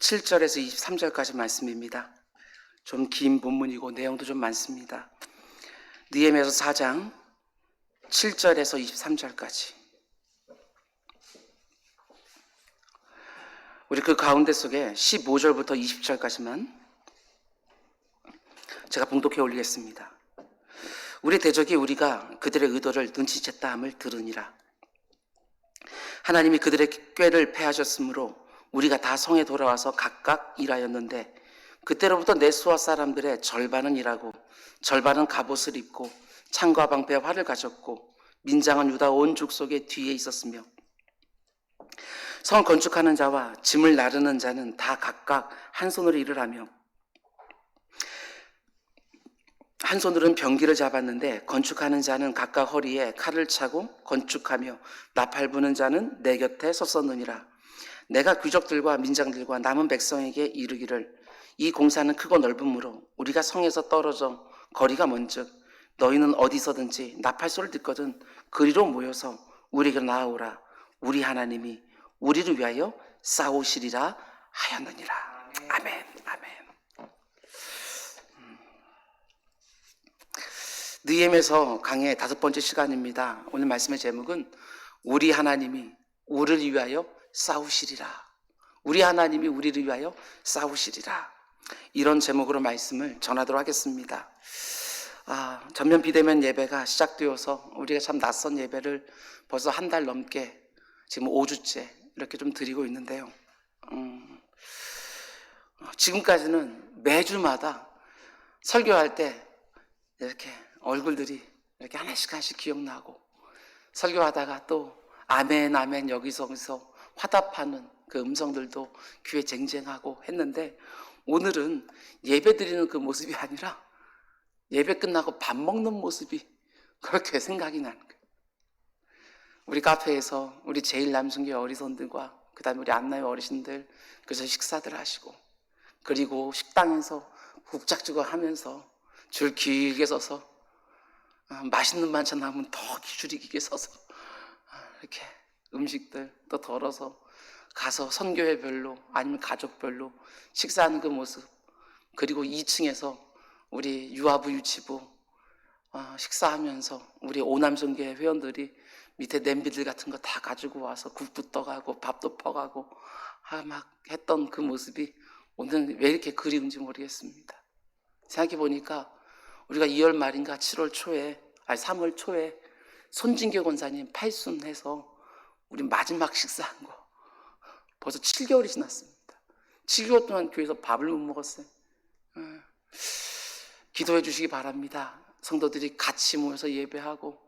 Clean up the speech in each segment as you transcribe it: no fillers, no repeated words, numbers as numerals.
7절에서 23절까지 말씀입니다. 좀 긴 본문이고 내용도 좀 많습니다. 느헤미야서 4장 7절에서 23절까지. 우리 그 가운데 속에 15절부터 20절까지만 제가 봉독해 올리겠습니다. 우리 대적이 우리가 그들의 의도를 눈치챘다 함을 들으니라. 하나님이 그들의 꾀를 패하셨으므로 우리가 다 성에 돌아와서 각각 일하였는데, 그때로부터 내 수하 사람들의 절반은 일하고 절반은 갑옷을 입고 창과 방패에 활을 가졌고, 민장은 유다 온 족속의 뒤에 있었으며, 성을 건축하는 자와 짐을 나르는 자는 다 각각 한 손으로 일을 하며, 한 손으로는 병기를 잡았는데 건축하는 자는 각각 허리에 칼을 차고 건축하며 나팔 부는 자는 내 곁에 섰었느니라. 내가 귀족들과 민장들과 남은 백성에게 이르기를, 이 공사는 크고 넓으므로 우리가 성에서 떨어져 거리가 먼즉 너희는 어디서든지 나팔 소리를 듣거든 그리로 모여서 우리에게 나아오라. 우리 하나님이 우리를 위하여 싸우시리라 하였느니라. 아멘. 아멘. 느헤미야서 강의 5번째 시간입니다. 오늘 말씀의 제목은 우리 하나님이 우리를 위하여 싸우시리라. 우리 하나님이 우리를 위하여 싸우시리라. 이런 제목으로 말씀을 전하도록 하겠습니다. 전면 비대면 예배가 시작되어서 우리가 참 낯선 예배를 벌써 한 달 넘게 지금 5주째 이렇게 좀 드리고 있는데요. 지금까지는 매주마다 설교할 때 이렇게 얼굴들이 이렇게 하나씩 기억나고, 설교하다가 또 아멘 아멘 여기서 화답하는 그 음성들도 귀에 쟁쟁하고 했는데, 오늘은 예배 드리는 그 모습이 아니라 예배 끝나고 밥 먹는 모습이 그렇게 생각이 나는 거예요. 우리 카페에서 우리 제1남순교 어리선들과 그 다음에 우리 안나의 어르신들 그래서 식사들 하시고, 그리고 식당에서 국작주거 하면서 줄 길게 서서 맛있는 반찬 나오면 더 줄이 길게 서서 이렇게 음식들 또 덜어서 가서 선교회별로 아니면 가족별로 식사하는 그 모습, 그리고 2층에서 우리 유아부 유치부 식사하면서 우리 오남선교회 회원들이 밑에 냄비들 같은 거 다 가지고 와서 국도 떠가고 밥도 퍼가고 막 했던 그 모습이 오늘 왜 이렇게 그리운지 모르겠습니다. 생각해 보니까 우리가 2월 말인가 3월 초에 손진교 권사님 팔순해서 우리 마지막 식사한 거 벌써 7개월이 지났습니다. 7개월 동안 교회에서 밥을 못 먹었어요. 기도해 주시기 바랍니다. 성도들이 같이 모여서 예배하고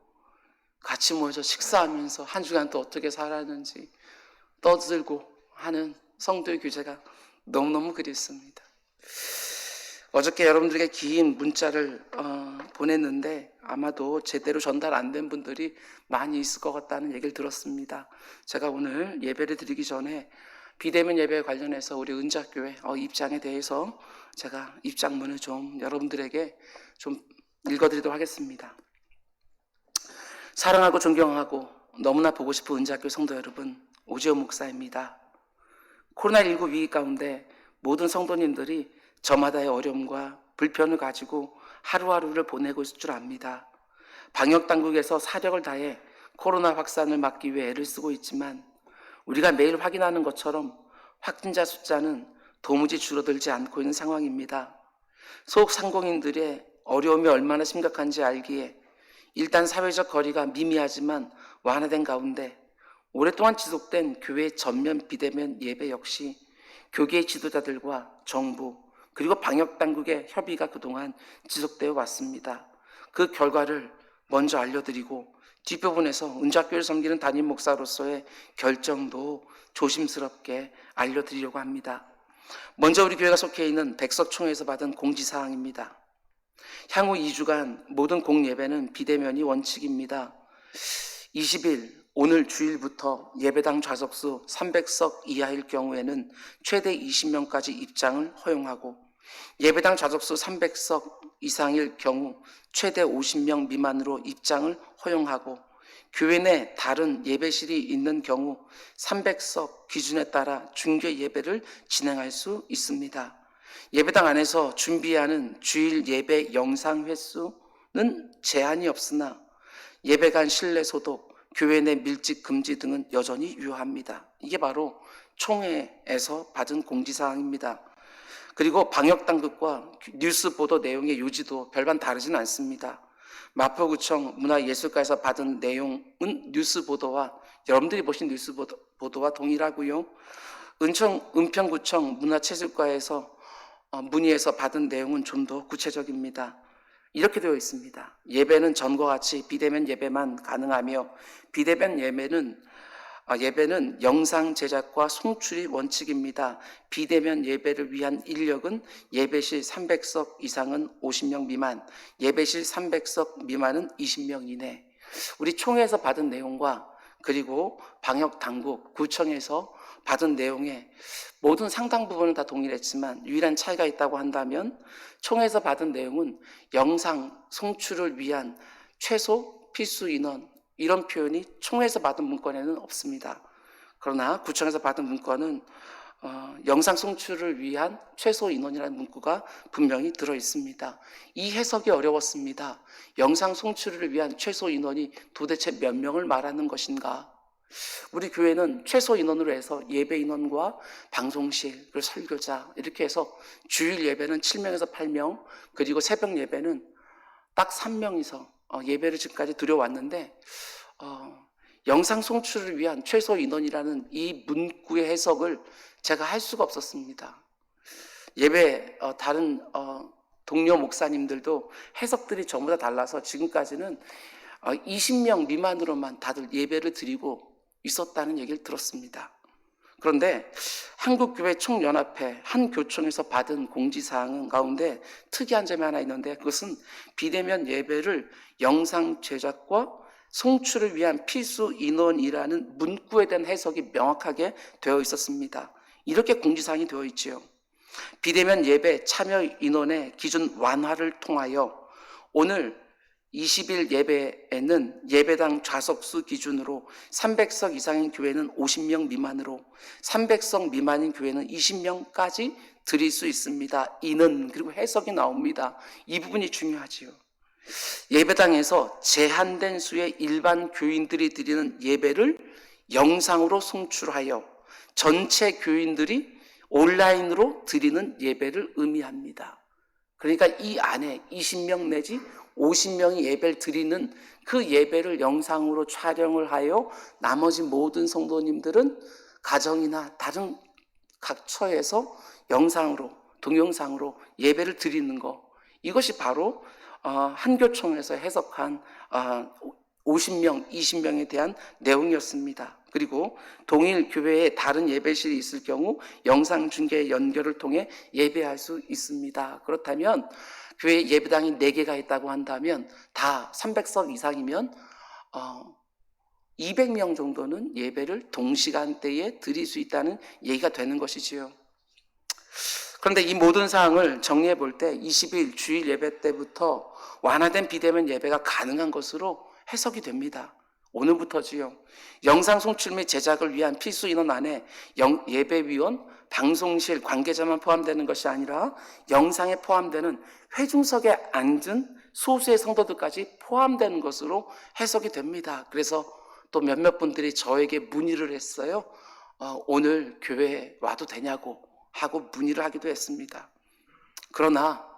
같이 모여서 식사하면서 한 주간 또 어떻게 살았는지 떠들고 하는 성도의 교제가 너무너무 그립습니다. 어저께 여러분들에게 긴 문자를 보냈는데 아마도 제대로 전달 안 된 분들이 많이 있을 것 같다는 얘기를 들었습니다. 제가 오늘 예배를 드리기 전에 비대면 예배에 관련해서 우리 은작교회 입장에 대해서 제가 입장문을 좀 여러분들에게 좀 읽어드리도록 하겠습니다. 사랑하고 존경하고 너무나 보고 싶은 은작교회 성도 여러분, 오지호 목사입니다. 코로나19 위기 가운데 모든 성도님들이 저마다의 어려움과 불편을 가지고 하루하루를 보내고 있을 줄 압니다. 방역당국에서 사력을 다해 코로나 확산을 막기 위해 애를 쓰고 있지만 우리가 매일 확인하는 것처럼 확진자 숫자는 도무지 줄어들지 않고 있는 상황입니다. 소상공인들의 어려움이 얼마나 심각한지 알기에 일단 사회적 거리가 미미하지만 완화된 가운데 오랫동안 지속된 교회 전면 비대면 예배 역시 교계의 지도자들과 정부 그리고 방역당국의 협의가 그동안 지속되어 왔습니다. 그 결과를 먼저 알려드리고 뒷부분에서 은작교회를 섬기는 담임 목사로서의 결정도 조심스럽게 알려드리려고 합니다. 먼저 우리 교회가 속해 있는 백석총회에서 받은 공지사항입니다. 향후 2주간 모든 공예배는 비대면이 원칙입니다. 20일 오늘 주일부터 예배당 좌석수 300석 이하일 경우에는 최대 20명까지 입장을 허용하고, 예배당 좌석수 300석 이상일 경우 최대 50명 미만으로 입장을 허용하고, 교회 내 다른 예배실이 있는 경우 300석 기준에 따라 중교 예배를 진행할 수 있습니다. 예배당 안에서 준비하는 주일 예배 영상 횟수는 제한이 없으나 예배관 실내 소독, 교회 내 밀집 금지 등은 여전히 유효합니다. 이게 바로 총회에서 받은 공지사항입니다. 그리고 방역당국과 뉴스 보도 내용의 요지도 별반 다르진 않습니다. 마포구청 문화예술과에서 받은 내용은 뉴스 보도와 여러분들이 보신 뉴스 보도와 동일하고요. 은평구청 문화체육과에서 문의해서 받은 내용은 좀 더 구체적입니다. 이렇게 되어 있습니다. 예배는 전과 같이 비대면 예배만 가능하며 비대면 예배는 영상 제작과 송출이 원칙입니다. 비대면 예배를 위한 인력은 예배실 300석 이상은 50명 미만, 예배실 300석 미만은 20명 이내. 우리 총회에서 받은 내용과 그리고 방역당국, 구청에서 받은 내용에 모든 상당 부분은 다 동일했지만 유일한 차이가 있다고 한다면 총회에서 받은 내용은 영상 송출을 위한 최소 필수 인원, 이런 표현이 총회에서 받은 문건에는 없습니다. 그러나 구청에서 받은 문건은 영상 송출을 위한 최소 인원이라는 문구가 분명히 들어 있습니다. 이 해석이 어려웠습니다. 영상 송출을 위한 최소 인원이 도대체 몇 명을 말하는 것인가? 우리 교회는 최소 인원으로 해서 예배 인원과 방송실, 그리고 설교자 이렇게 해서 주일 예배는 7명에서 8명, 그리고 새벽 예배는 딱 3명이서 예배를 지금까지 드려왔는데 영상 송출을 위한 최소 인원이라는 이 문구의 해석을 제가 할 수가 없었습니다. 예배 다른 동료 목사님들도 해석들이 전부 다 달라서 지금까지는 20명 미만으로만 다들 예배를 드리고 있었다는 얘기를 들었습니다. 그런데 한국교회 총연합회 한 교총에서 받은 공지사항 가운데 특이한 점이 하나 있는데 그것은 비대면 예배를 영상 제작과 송출을 위한 필수 인원이라는 문구에 대한 해석이 명확하게 되어 있었습니다. 이렇게 공지사항이 되어 있지요. 비대면 예배 참여 인원의 기준 완화를 통하여 오늘 20일 예배에는 예배당 좌석수 기준으로 300석 이상인 교회는 50명 미만으로 300석 미만인 교회는 20명까지 드릴 수 있습니다. 이는 그리고 해석이 나옵니다. 이 부분이 중요하지요. 예배당에서 제한된 수의 일반 교인들이 드리는 예배를 영상으로 송출하여 전체 교인들이 온라인으로 드리는 예배를 의미합니다. 그러니까 이 안에 20명 내지 50명이 예배를 드리는 그 예배를 영상으로 촬영을 하여 나머지 모든 성도님들은 가정이나 다른 각 처에서 영상으로, 동영상으로 예배를 드리는 것, 이것이 바로 한교총에서 해석한 50명, 20명에 대한 내용이었습니다. 그리고 동일 교회에 다른 예배실이 있을 경우 영상 중계 연결을 통해 예배할 수 있습니다. 그렇다면 교회 예배당이 4개가 있다고 한다면 다 300석 이상이면 200명 정도는 예배를 동시간대에 드릴 수 있다는 얘기가 되는 것이지요. 그런데 이 모든 사항을 정리해 볼 때 20일 주일 예배 때부터 완화된 비대면 예배가 가능한 것으로 해석이 됩니다. 오늘부터지요. 영상 송출 및 제작을 위한 필수 인원 안에 예배위원, 방송실 관계자만 포함되는 것이 아니라 영상에 포함되는 회중석에 앉은 소수의 성도들까지 포함되는 것으로 해석이 됩니다. 그래서 또 몇몇 분들이 저에게 문의를 했어요. 오늘 교회에 와도 되냐고 하고 문의를 하기도 했습니다. 그러나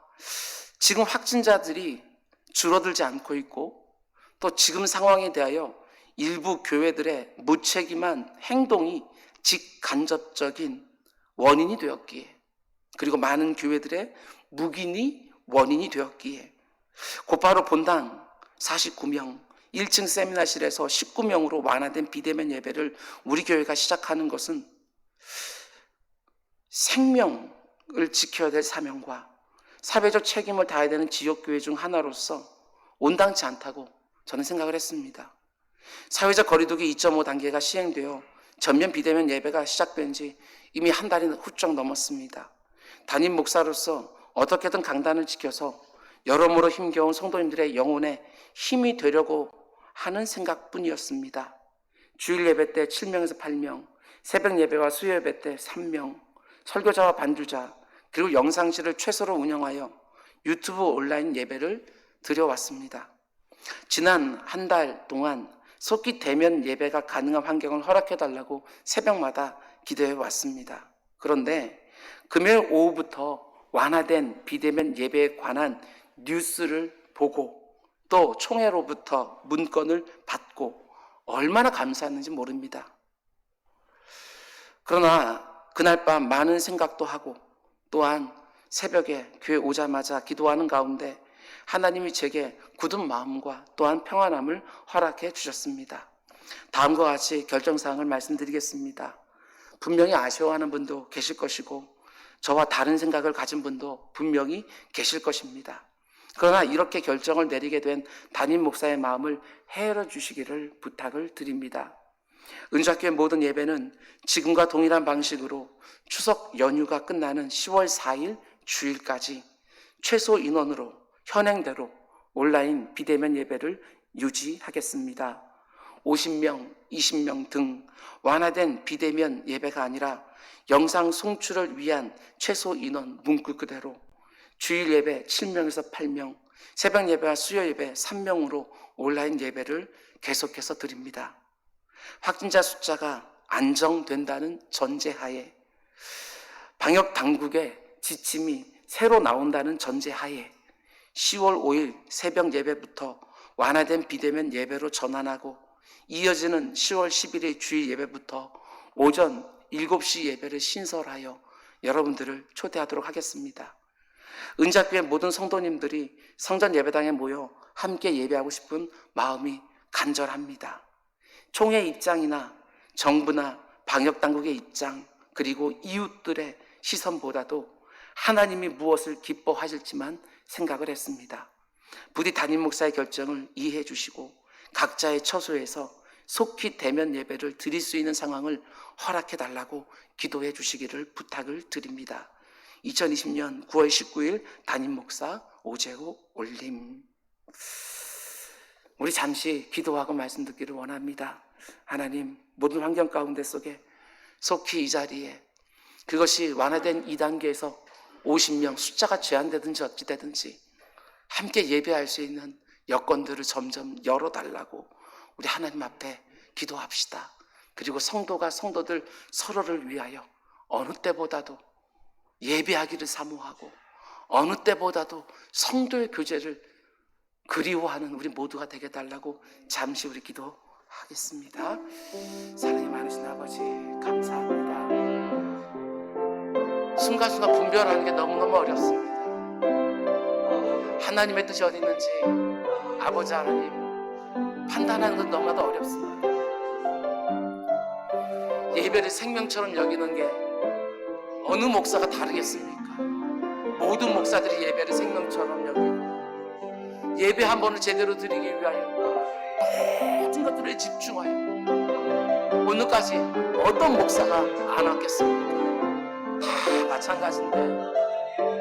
지금 확진자들이 줄어들지 않고 있고 또 지금 상황에 대하여 일부 교회들의 무책임한 행동이 직간접적인 원인이 되었기에, 그리고 많은 교회들의 묵인이 원인이 되었기에 곧바로 본당 49명, 1층 세미나실에서 19명으로 완화된 비대면 예배를 우리 교회가 시작하는 것은 생명을 지켜야 될 사명과 사회적 책임을 다해야 되는 지역교회 중 하나로서 온당치 않다고 저는 생각을 했습니다. 사회적 거리두기 2.5 단계가 시행되어 전면 비대면 예배가 시작된 지 이미 한 달이 훌쩍 넘었습니다. 담임 목사로서 어떻게든 강단을 지켜서 여러모로 힘겨운 성도님들의 영혼에 힘이 되려고 하는 생각뿐이었습니다. 주일 예배 때 7명에서 8명, 새벽 예배와 수요 예배 때 3명, 설교자와 반주자, 그리고 영상실을 최소로 운영하여 유튜브 온라인 예배를 드려왔습니다. 지난 한 달 동안 속기 대면 예배가 가능한 환경을 허락해달라고 새벽마다 기도해 왔습니다. 그런데 금요일 오후부터 완화된 비대면 예배에 관한 뉴스를 보고 또 총회로부터 문건을 받고 얼마나 감사했는지 모릅니다. 그러나 그날 밤 많은 생각도 하고 또한 새벽에 교회 오자마자 기도하는 가운데 하나님이 제게 굳은 마음과 또한 평안함을 허락해 주셨습니다. 다음과 같이 결정사항을 말씀드리겠습니다. 분명히 아쉬워하는 분도 계실 것이고 저와 다른 생각을 가진 분도 분명히 계실 것입니다. 그러나 이렇게 결정을 내리게 된 담임 목사의 마음을 헤아려 주시기를 부탁을 드립니다. 은주학교의 모든 예배는 지금과 동일한 방식으로 추석 연휴가 끝나는 10월 4일 주일까지 최소 인원으로 현행대로 온라인 비대면 예배를 유지하겠습니다. 50명, 20명 등 완화된 비대면 예배가 아니라 영상 송출을 위한 최소 인원 문구 그대로 주일 예배 7명에서 8명, 새벽 예배와 수요 예배 3명으로 온라인 예배를 계속해서 드립니다. 확진자 숫자가 안정된다는 전제하에, 방역 당국의 지침이 새로 나온다는 전제하에 10월 5일 새벽 예배부터 완화된 비대면 예배로 전환하고 이어지는 10월 11일 주일 예배부터 오전 7시 예배를 신설하여 여러분들을 초대하도록 하겠습니다. 은자교회 모든 성도님들이 성전 예배당에 모여 함께 예배하고 싶은 마음이 간절합니다. 총회 입장이나 정부나 방역당국의 입장 그리고 이웃들의 시선보다도 하나님이 무엇을 기뻐하실지만 생각을 했습니다. 부디 담임 목사의 결정을 이해해 주시고 각자의 처소에서 속히 대면 예배를 드릴 수 있는 상황을 허락해 달라고 기도해 주시기를 부탁을 드립니다. 2020년 9월 19일 담임 목사 오재호 올림. 우리 잠시 기도하고 말씀 듣기를 원합니다. 하나님, 모든 환경 가운데 속에 속히 이 자리에 그것이 완화된 2단계에서 50명 숫자가 제한되든지 어찌되든지 함께 예배할 수 있는 여건들을 점점 열어달라고 우리 하나님 앞에 기도합시다. 그리고 성도가 성도들 서로를 위하여 어느 때보다도 예배하기를 사모하고 어느 때보다도 성도의 교제를 그리워하는 우리 모두가 되게 달라고 잠시 우리 기도하겠습니다. 사랑이 많으신 아버지 감사합니다. 순간순간 분별하는 게 너무너무 어렵습니다. 하나님의 뜻이 어디 있는지 아버지 하나님 판단하는 건 너무나도 어렵습니다. 예배를 생명처럼 여기는 게 어느 목사가 다르겠습니까? 모든 목사들이 예배를 생명처럼 여기고 예배 한 번을 제대로 드리기 위하여 모든 것들에 집중하여 오늘까지 어떤 목사가 안 왔겠습니까? 다 마찬가지인데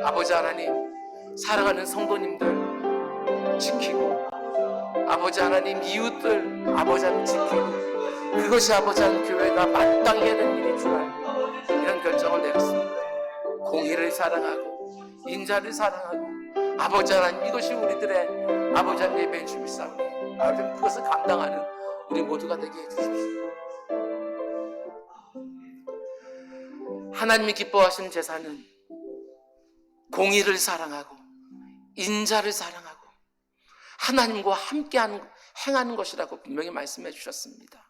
아버지 하나님 사랑하는 성도님들 지키고 아버지 하나님 이웃들 아버지 하나님 지키고 그것이 아버지 하나님 교회가 마땅히 해야 될 일인 줄 알고 이런 결정을 내렸습니다. 공의를 사랑하고 인자를 사랑하고 아버지 하나님 이것이 우리들의 아버지 하나님 예배의 주일사오니 아버지 하나님 그것을 감당하는 우리 모두가 되게 해주십시오. 하나님이 기뻐하시는 제사는 공의를 사랑하고 인자를 사랑하고 하나님과 함께하는 행하는 것이라고 분명히 말씀해 주셨습니다.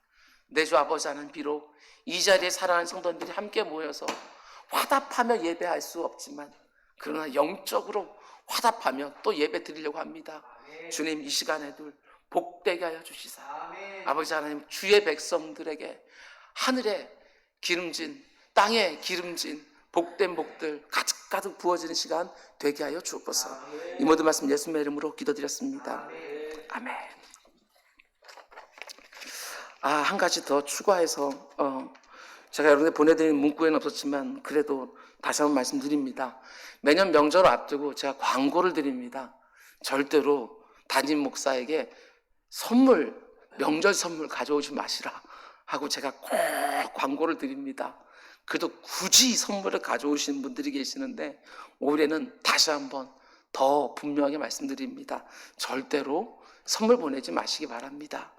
내 주 아버지 하나님 비록 이 자리에 사랑하는 성도들이 함께 모여서 화답하며 예배할 수 없지만 그러나 영적으로 화답하며 또 예배 드리려고 합니다. 주님 이 시간에도 복되게 하여 주시사 아버지 하나님 주의 백성들에게 하늘에 기름진 땅에 기름진 복된 복들 가득가득 부어지는 시간 되게 하여 주옵소서. 이 모든 말씀 예수님의 이름으로 기도드렸습니다. 아멘. 한 가지 더 추가해서 제가 여러분들 보내드린 문구에는 없었지만 그래도 다시 한번 말씀드립니다. 매년 명절을 앞두고 제가 광고를 드립니다. 절대로 담임 목사에게 선물 명절 선물 가져오지 마시라 하고 제가 꼭 광고를 드립니다. 그래도 굳이 선물을 가져오시는 분들이 계시는데 올해는 다시 한번 더 분명히 말씀드립니다. 절대로 선물 보내지 마시기 바랍니다.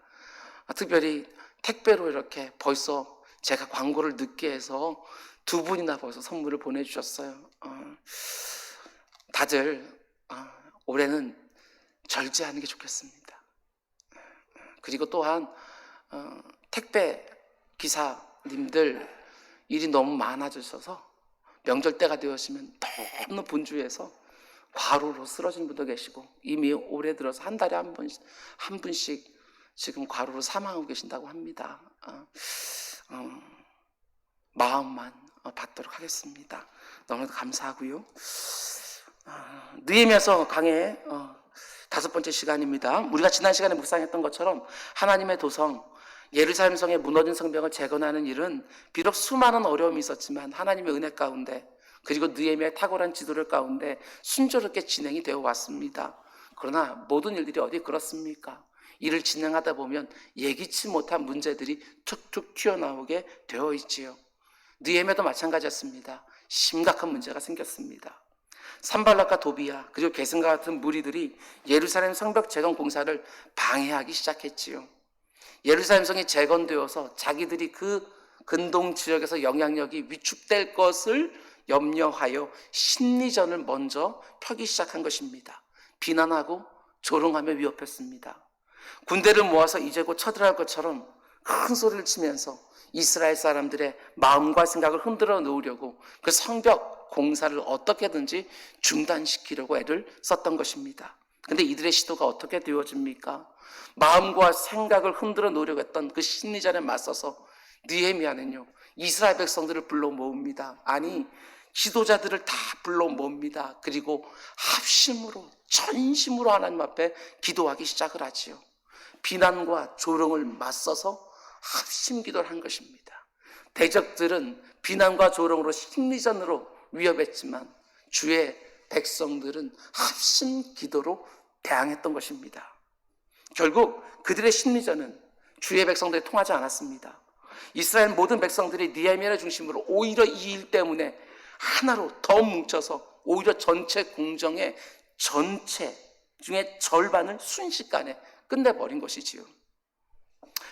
특별히 택배로 이렇게 벌써 제가 광고를 늦게 해서 2분이나 벌써 선물을 보내주셨어요. 다들 올해는 절제하는 게 좋겠습니다. 그리고 또한 택배 기사님들 일이 너무 많아지셔서 명절 때가 되었으면 너무 분주해서 과로로 쓰러진 분도 계시고 이미 올해 들어서 한 달에 한 분씩 지금 과로로 사망하고 계신다고 합니다. 마음만 받도록 하겠습니다. 너무나도 감사하고요. 느헤미야서 강의 5번째 시간입니다. 우리가 지난 시간에 묵상했던 것처럼 하나님의 도성 예루살렘 성의 무너진 성벽을 재건하는 일은 비록 수많은 어려움이 있었지만 하나님의 은혜 가운데 그리고 느헤미야의 탁월한 지도를 가운데 순조롭게 진행이 되어 왔습니다. 그러나 모든 일들이 어디 그렇습니까? 일을 진행하다 보면 예기치 못한 문제들이 툭툭 튀어나오게 되어 있지요. 느헤미야도 마찬가지였습니다. 심각한 문제가 생겼습니다. 산발락과 도비야 그리고 게승과 같은 무리들이 예루살렘 성벽 재건 공사를 방해하기 시작했지요. 예루살렘 성이 재건되어서 자기들이 그 근동 지역에서 영향력이 위축될 것을 염려하여 심리전을 먼저 펴기 시작한 것입니다. 비난하고 조롱하며 위협했습니다. 군대를 모아서 이제 곧 쳐들어갈 것처럼 큰 소리를 치면서 이스라엘 사람들의 마음과 생각을 흔들어 놓으려고 그 성벽 공사를 어떻게든지 중단시키려고 애를 썼던 것입니다. 근데 이들의 시도가 어떻게 되어집니까? 마음과 생각을 흔들어 놓으려고 했던 그 심리전에 맞서서 느헤미야는요 이스라엘 백성들을 불러 모읍니다. 아니 지도자들을 다 불러 모읍니다. 그리고 합심으로 전심으로 하나님 앞에 기도하기 시작을 하지요. 비난과 조롱을 맞서서 합심 기도를 한 것입니다. 대적들은 비난과 조롱으로 심리전으로 위협했지만 주의 백성들은 합심 기도로 대항했던 것입니다. 결국 그들의 심리전은 주의 백성들이 통하지 않았습니다. 이스라엘 모든 백성들이 느헤미야를 중심으로 오히려 이 일 때문에 하나로 더 뭉쳐서 오히려 전체 공정의 전체 중에 절반을 순식간에 끝내버린 것이지요.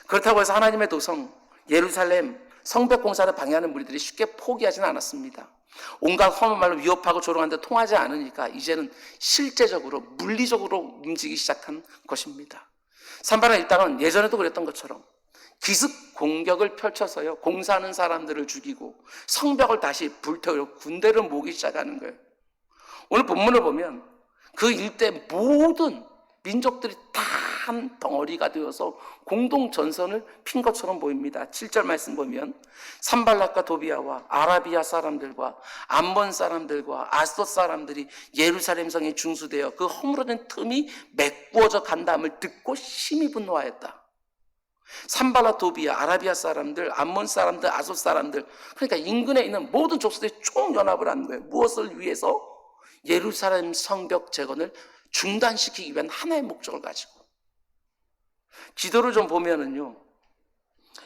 그렇다고 해서 하나님의 도성 예루살렘 성벽 공사를 방해하는 무리들이 쉽게 포기하지는 않았습니다. 온갖 험한 말로 위협하고 조롱하는데 통하지 않으니까 이제는 실제적으로 물리적으로 움직이기 시작한 것입니다. 산발락 일당은 예전에도 그랬던 것처럼 기습 공격을 펼쳐서요 공사하는 사람들을 죽이고 성벽을 다시 불태우려 군대를 모으기 시작하는 거예요. 오늘 본문을 보면 그 일대 모든 민족들이 다 한 덩어리가 되어서 공동 전선을 핀 것처럼 보입니다. 7절 말씀 보면 산발락과 도비야와 아라비아 사람들과 암몬 사람들과 아스돗 사람들이 예루살렘 성에 중수되어 그 허물어진 틈이 메꾸어져 간다음을 듣고 심히 분노하였다. 산발락, 도비야, 아라비아 사람들, 암몬 사람들, 아스돗 사람들 그러니까 인근에 있는 모든 족속들이 총연합을 한 거예요. 무엇을 위해서? 예루살렘 성벽 재건을 중단시키기 위한 하나의 목적을 가지고. 지도를 좀 보면은요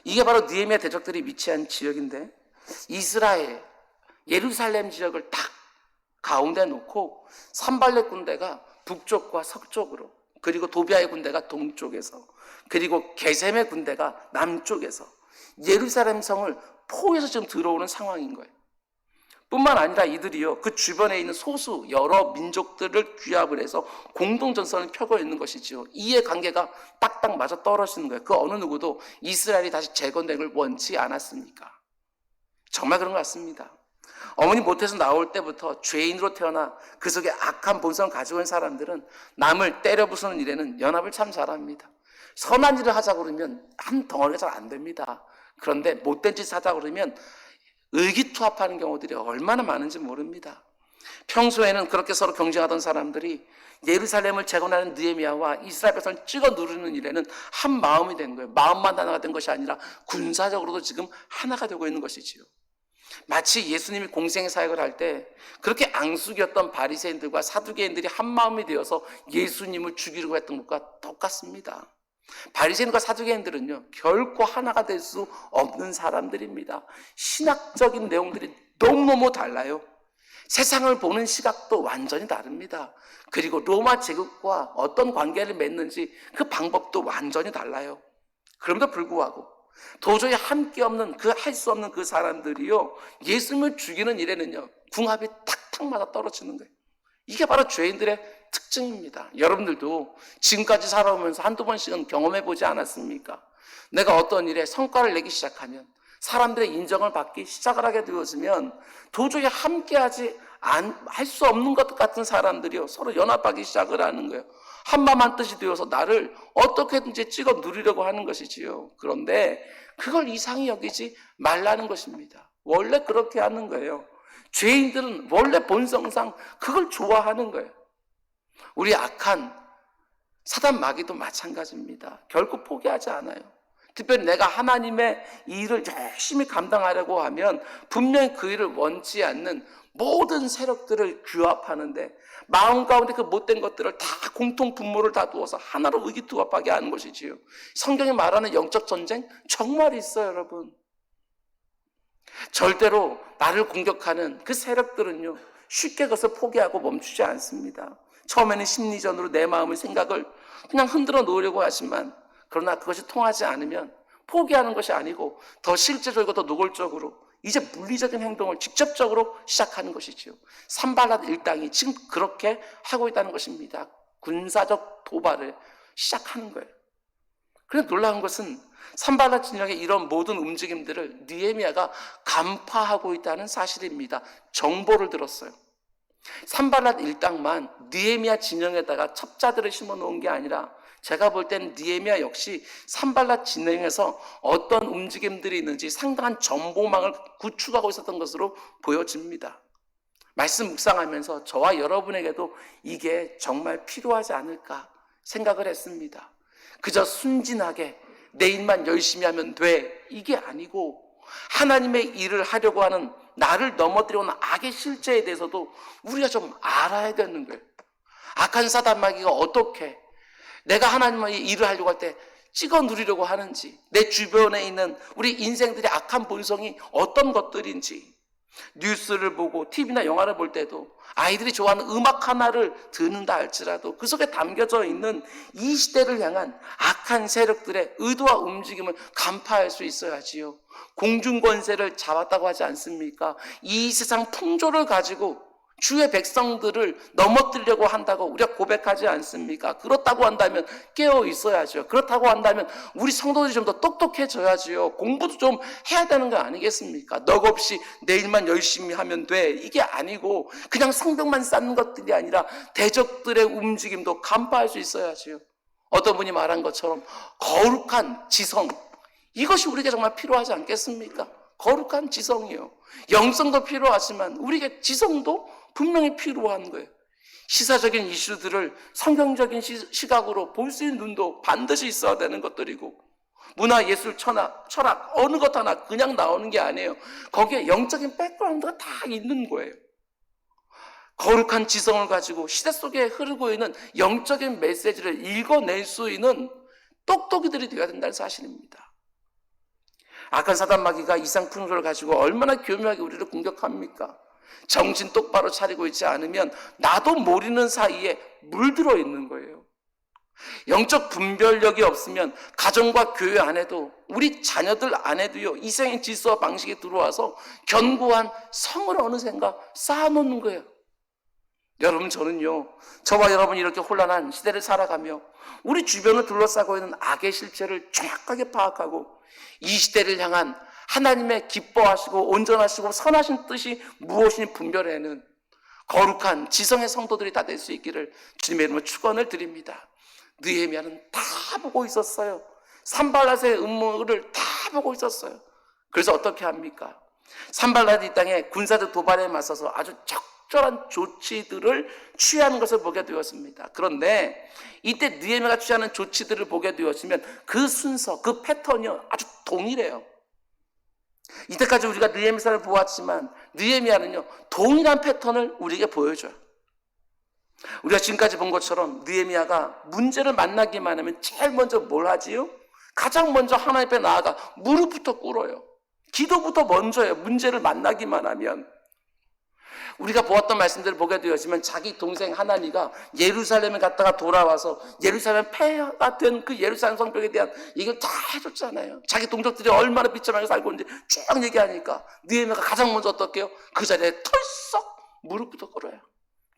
이게 바로 느헤미야 대적들이 위치한 지역인데 이스라엘 예루살렘 지역을 딱 가운데 놓고 산발락 군대가 북쪽과 서쪽으로 그리고 도비야의 군대가 동쪽에서 그리고 게셈의 군대가 남쪽에서 예루살렘 성을 포위해서 지금 들어오는 상황인 거예요. 뿐만 아니라 이들이요 그 주변에 있는 소수 여러 민족들을 규합을 해서 공동전선을 펴고 있는 것이지요. 이해 관계가 딱딱 맞아 떨어지는 거예요. 그 어느 누구도 이스라엘이 다시 재건되는 걸 원치 않았으니까. 정말 그런 것 같습니다. 어머니 못에서 나올 때부터 죄인으로 태어나 그 속에 악한 본성을 가지고 있는 사람들은 남을 때려 부수는 일에는 연합을 참 잘합니다. 선한 일을 하자고 그러면 한 덩어리가 잘 안 됩니다. 그런데 못된 짓을 하자고 그러면 의기투합하는 경우들이 얼마나 많은지 모릅니다. 평소에는 그렇게 서로 경쟁하던 사람들이 예루살렘을 재건하는 느헤미야와 이스라엘 백성을 찍어 누르는 일에는 한 마음이 된 거예요. 마음만 하나가 된 것이 아니라 군사적으로도 지금 하나가 되고 있는 것이지요. 마치 예수님이 공생의 사역을 할 때 그렇게 앙숙이었던 바리새인들과 사두개인들이 한 마음이 되어서 예수님을 죽이려고 했던 것과 똑같습니다. 바리새인과 사두개인들은요 결코 하나가 될 수 없는 사람들입니다. 신학적인 내용들이 너무너무 달라요. 세상을 보는 시각도 완전히 다릅니다. 그리고 로마 제국과 어떤 관계를 맺는지 그 방법도 완전히 달라요. 그럼에도 불구하고 도저히 함께 없는 할 수 없는 그 사람들이요 예수님을 죽이는 일에는요 궁합이 탁탁 맞아 떨어지는 거예요. 이게 바로 죄인들의 특징입니다. 여러분들도 지금까지 살아오면서 한두 번씩은 경험해 보지 않았습니까? 내가 어떤 일에 성과를 내기 시작하면, 사람들의 인정을 받기 시작을 하게 되어지면 도저히 함께하지 할 수 없는 것 같은 사람들이요 서로 연합하기 시작을 하는 거예요. 한마음 한뜻이 되어서 나를 어떻게든지 찍어 누리려고 하는 것이지요. 그런데 그걸 이상히 여기지 말라는 것입니다. 원래 그렇게 하는 거예요. 죄인들은 원래 본성상 그걸 좋아하는 거예요. 우리 악한 사단 마귀도 마찬가지입니다. 결코 포기하지 않아요. 특별히 내가 하나님의 일을 열심히 감당하려고 하면 분명히 그 일을 원치 않는 모든 세력들을 규합하는데 마음 가운데 그 못된 것들을 다 공통 분모를 다 두어서 하나로 의기투합하게 하는 것이지요. 성경이 말하는 영적 전쟁 정말 있어요, 여러분. 절대로 나를 공격하는 그 세력들은요 쉽게 그것을 포기하고 멈추지 않습니다. 처음에는 심리전으로 내 마음의 생각을 그냥 흔들어 놓으려고 하지만, 그러나 그것이 통하지 않으면 포기하는 것이 아니고 더 실제적이고 더 노골적으로 이제 물리적인 행동을 직접적으로 시작하는 것이죠. 산발랏 일당이 지금 그렇게 하고 있다는 것입니다. 군사적 도발을 시작하는 거예요. 그런데 놀라운 것은 산발랏 진영의 이런 모든 움직임들을 느헤미야가 간파하고 있다는 사실입니다. 정보를 들었어요. 산발랏 일당만 느헤미야 진영에다가 첩자들을 심어 놓은 게 아니라 제가 볼 때는 느헤미야 역시 산발랏 진영에서 어떤 움직임들이 있는지 상당한 정보망을 구축하고 있었던 것으로 보여집니다. 말씀 묵상하면서 저와 여러분에게도 이게 정말 필요하지 않을까 생각을 했습니다. 그저 순진하게 내 일만 열심히 하면 돼, 이게 아니고 하나님의 일을 하려고 하는 나를 넘어뜨려오는 악의 실제에 대해서도 우리가 좀 알아야 되는 거예요. 악한 사단 마귀가 어떻게 내가 하나님의 일을 하려고 할 때 찍어 누리려고 하는지, 내 주변에 있는 우리 인생들의 악한 본성이 어떤 것들인지, 뉴스를 보고 TV나 영화를 볼 때도 아이들이 좋아하는 음악 하나를 듣는다 할지라도 그 속에 담겨져 있는 이 시대를 향한 악한 세력들의 의도와 움직임을 간파할 수 있어야지요. 공중권세를 잡았다고 하지 않습니까? 이 세상 풍조를 가지고 주의 백성들을 넘어뜨리려고 한다고 우리가 고백하지 않습니까? 그렇다고 한다면 깨어 있어야죠. 그렇다고 한다면 우리 성도들이 좀 더 똑똑해져야지요. 공부도 좀 해야 되는 거 아니겠습니까? 너 없이 내 일만 열심히 하면 돼, 이게 아니고 그냥 성벽만 쌓는 것들이 아니라 대적들의 움직임도 간파할 수 있어야지요. 어떤 분이 말한 것처럼 거룩한 지성, 이것이 우리에게 정말 필요하지 않겠습니까? 거룩한 지성이요. 영성도 필요하지만 우리에게 지성도 분명히 필요한 거예요. 시사적인 이슈들을 성경적인 시각으로 볼 수 있는 눈도 반드시 있어야 되는 것들이고, 문화, 예술, 철학 어느 것 하나 그냥 나오는 게 아니에요. 거기에 영적인 백그라운드가 다 있는 거예요. 거룩한 지성을 가지고 시대 속에 흐르고 있는 영적인 메시지를 읽어낼 수 있는 똑똑이들이 되어야 된다는 사실입니다. 악한 사단 마귀가 이상 풍조를 가지고 얼마나 교묘하게 우리를 공격합니까? 정신 똑바로 차리고 있지 않으면 나도 모르는 사이에 물들어 있는 거예요. 영적 분별력이 없으면 가정과 교회 안에도 우리 자녀들 안에도요 이생의 질서와 방식이 들어와서 견고한 성을 어느샌가 쌓아놓는 거예요. 여러분, 저는요 저와 여러분이 이렇게 혼란한 시대를 살아가며 우리 주변을 둘러싸고 있는 악의 실체를 정확하게 파악하고 이 시대를 향한 하나님의 기뻐하시고 온전하시고 선하신 뜻이 무엇인지 분별해내는 거룩한 지성의 성도들이 다 될 수 있기를 주님의 이름으로 축원을 드립니다. 느헤미야는 다 보고 있었어요. 산발랏의 음모를 다 보고 있었어요. 그래서 어떻게 합니까? 산발랏이 이 땅에 군사적 도발에 맞서서 아주 적절한 조치들을 취하는 것을 보게 되었습니다. 그런데 이때 느헤미야가 취하는 조치들을 보게 되었으면 그 순서, 그 패턴이 아주 동일해요. 이때까지 우리가 느헤미야를 보았지만 느헤미야는요 동일한 패턴을 우리에게 보여줘요. 우리가 지금까지 본 것처럼 느헤미야가 문제를 만나기만 하면 제일 먼저 뭘 하지요? 가장 먼저 하나님 앞에 나아가 무릎부터 꿇어요. 기도부터 먼저 해요. 문제를 만나기만 하면. 우리가 보았던 말씀들을 보게 되었지만 자기 동생 하나니가 예루살렘에 갔다가 돌아와서 예루살렘 폐허가 된 그 예루살렘 성벽에 대한 얘기를 다 해줬잖아요. 자기 동족들이 얼마나 비참하게 살고 있는지 쭉 얘기하니까 느헤미야가 가장 먼저 어떻게 해요? 그 자리에 털썩 무릎부터 꿇어요.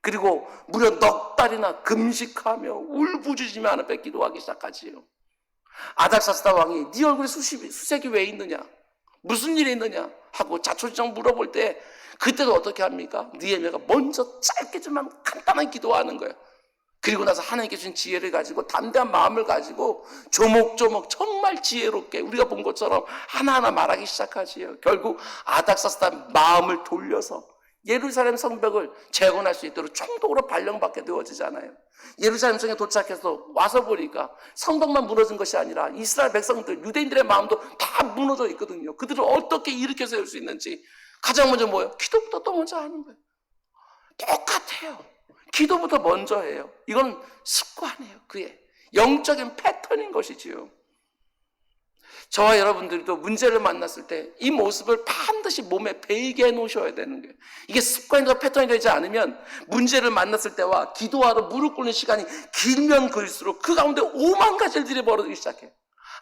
그리고 무려 넉 달이나 금식하며 울부짖으며 하나님 앞에 기도하기 시작하지요. 아닥사스다 왕이 네 얼굴에 수색이 왜 있느냐? 무슨 일이 있느냐? 하고 자초지종 물어볼 때 그때도 어떻게 합니까? 느헤미야가 먼저 짧게지만 간단하게 기도하는 거예요. 그리고 나서 하나님께 주신 지혜를 가지고 담대한 마음을 가지고 조목조목 정말 지혜롭게 우리가 본 것처럼 하나하나 말하기 시작하지요. 결국 아닥사스다 마음을 돌려서 예루살렘 성벽을 재건할 수 있도록 총독으로 발령받게 되어지잖아요. 예루살렘 성에 도착해서 와서 보니까 성벽만 무너진 것이 아니라 이스라엘 백성들, 유대인들의 마음도 다 무너져 있거든요. 그들을 어떻게 일으켜 세울 수 있는지 가장 먼저 뭐예요? 기도부터 또 먼저 하는 거예요. 똑같아요. 기도부터 먼저 해요. 이건 습관이에요. 그의 영적인 패턴인 것이지요. 저와 여러분들도 문제를 만났을 때 이 모습을 반드시 몸에 배이게 해놓으셔야 되는 거예요. 이게 습관과 패턴이 되지 않으면 문제를 만났을 때와 기도하러 무릎 꿇는 시간이 길면 길수록 그 가운데 오만 가지 일들이 벌어지기 시작해요.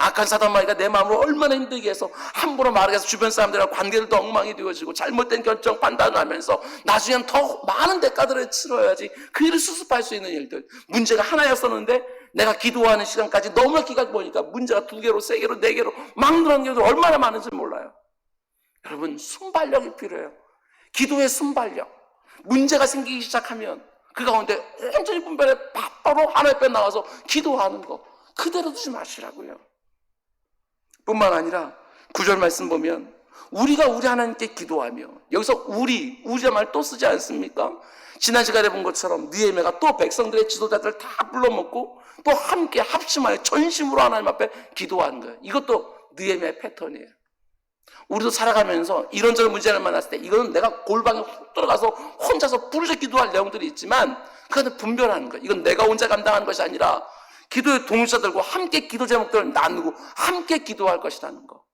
악한 사단마귀가 내 마음을 얼마나 힘들게 해서 함부로 말하게 해서 주변 사람들과 관계를 더 엉망이 되어지고 잘못된 결정 판단을 하면서 나중엔 더 많은 대가들을 치러야지 그 일을 수습할 수 있는 일들. 문제가 하나였었는데 내가 기도하는 시간까지 너무나 기가 보니까 문제가 2개로 3개로 4개로 막 늘어난 경우도 얼마나 많은지 몰라요. 여러분, 순발력이 필요해요. 기도의 순발력. 문제가 생기기 시작하면 그 가운데 온전히 분별해 바로 하나님 앞에 나가서 기도하는 거 그대로 두지 마시라고요. 뿐만 아니라 9절 말씀 보면 우리가 우리 하나님께 기도하며, 여기서 우리의 말 또 쓰지 않습니까? 지난 시간에 본 것처럼 느헤미야가 또 백성들의 지도자들을 다 불러먹고 또 함께 합심하여 전심으로 하나님 앞에 기도하는 거예요. 이것도 느헤미야의 패턴이에요. 우리도 살아가면서 이런저런 문제를 만났을 때 이거는 내가 골방에 훅 들어가서 혼자서 부르짖어 기도할 내용들이 있지만 그것은 분별하는 거예요. 이건 내가 혼자 감당하는 것이 아니라 기도의 동역자들과 함께 기도 제목들을 나누고 함께 기도할 것이라는 거.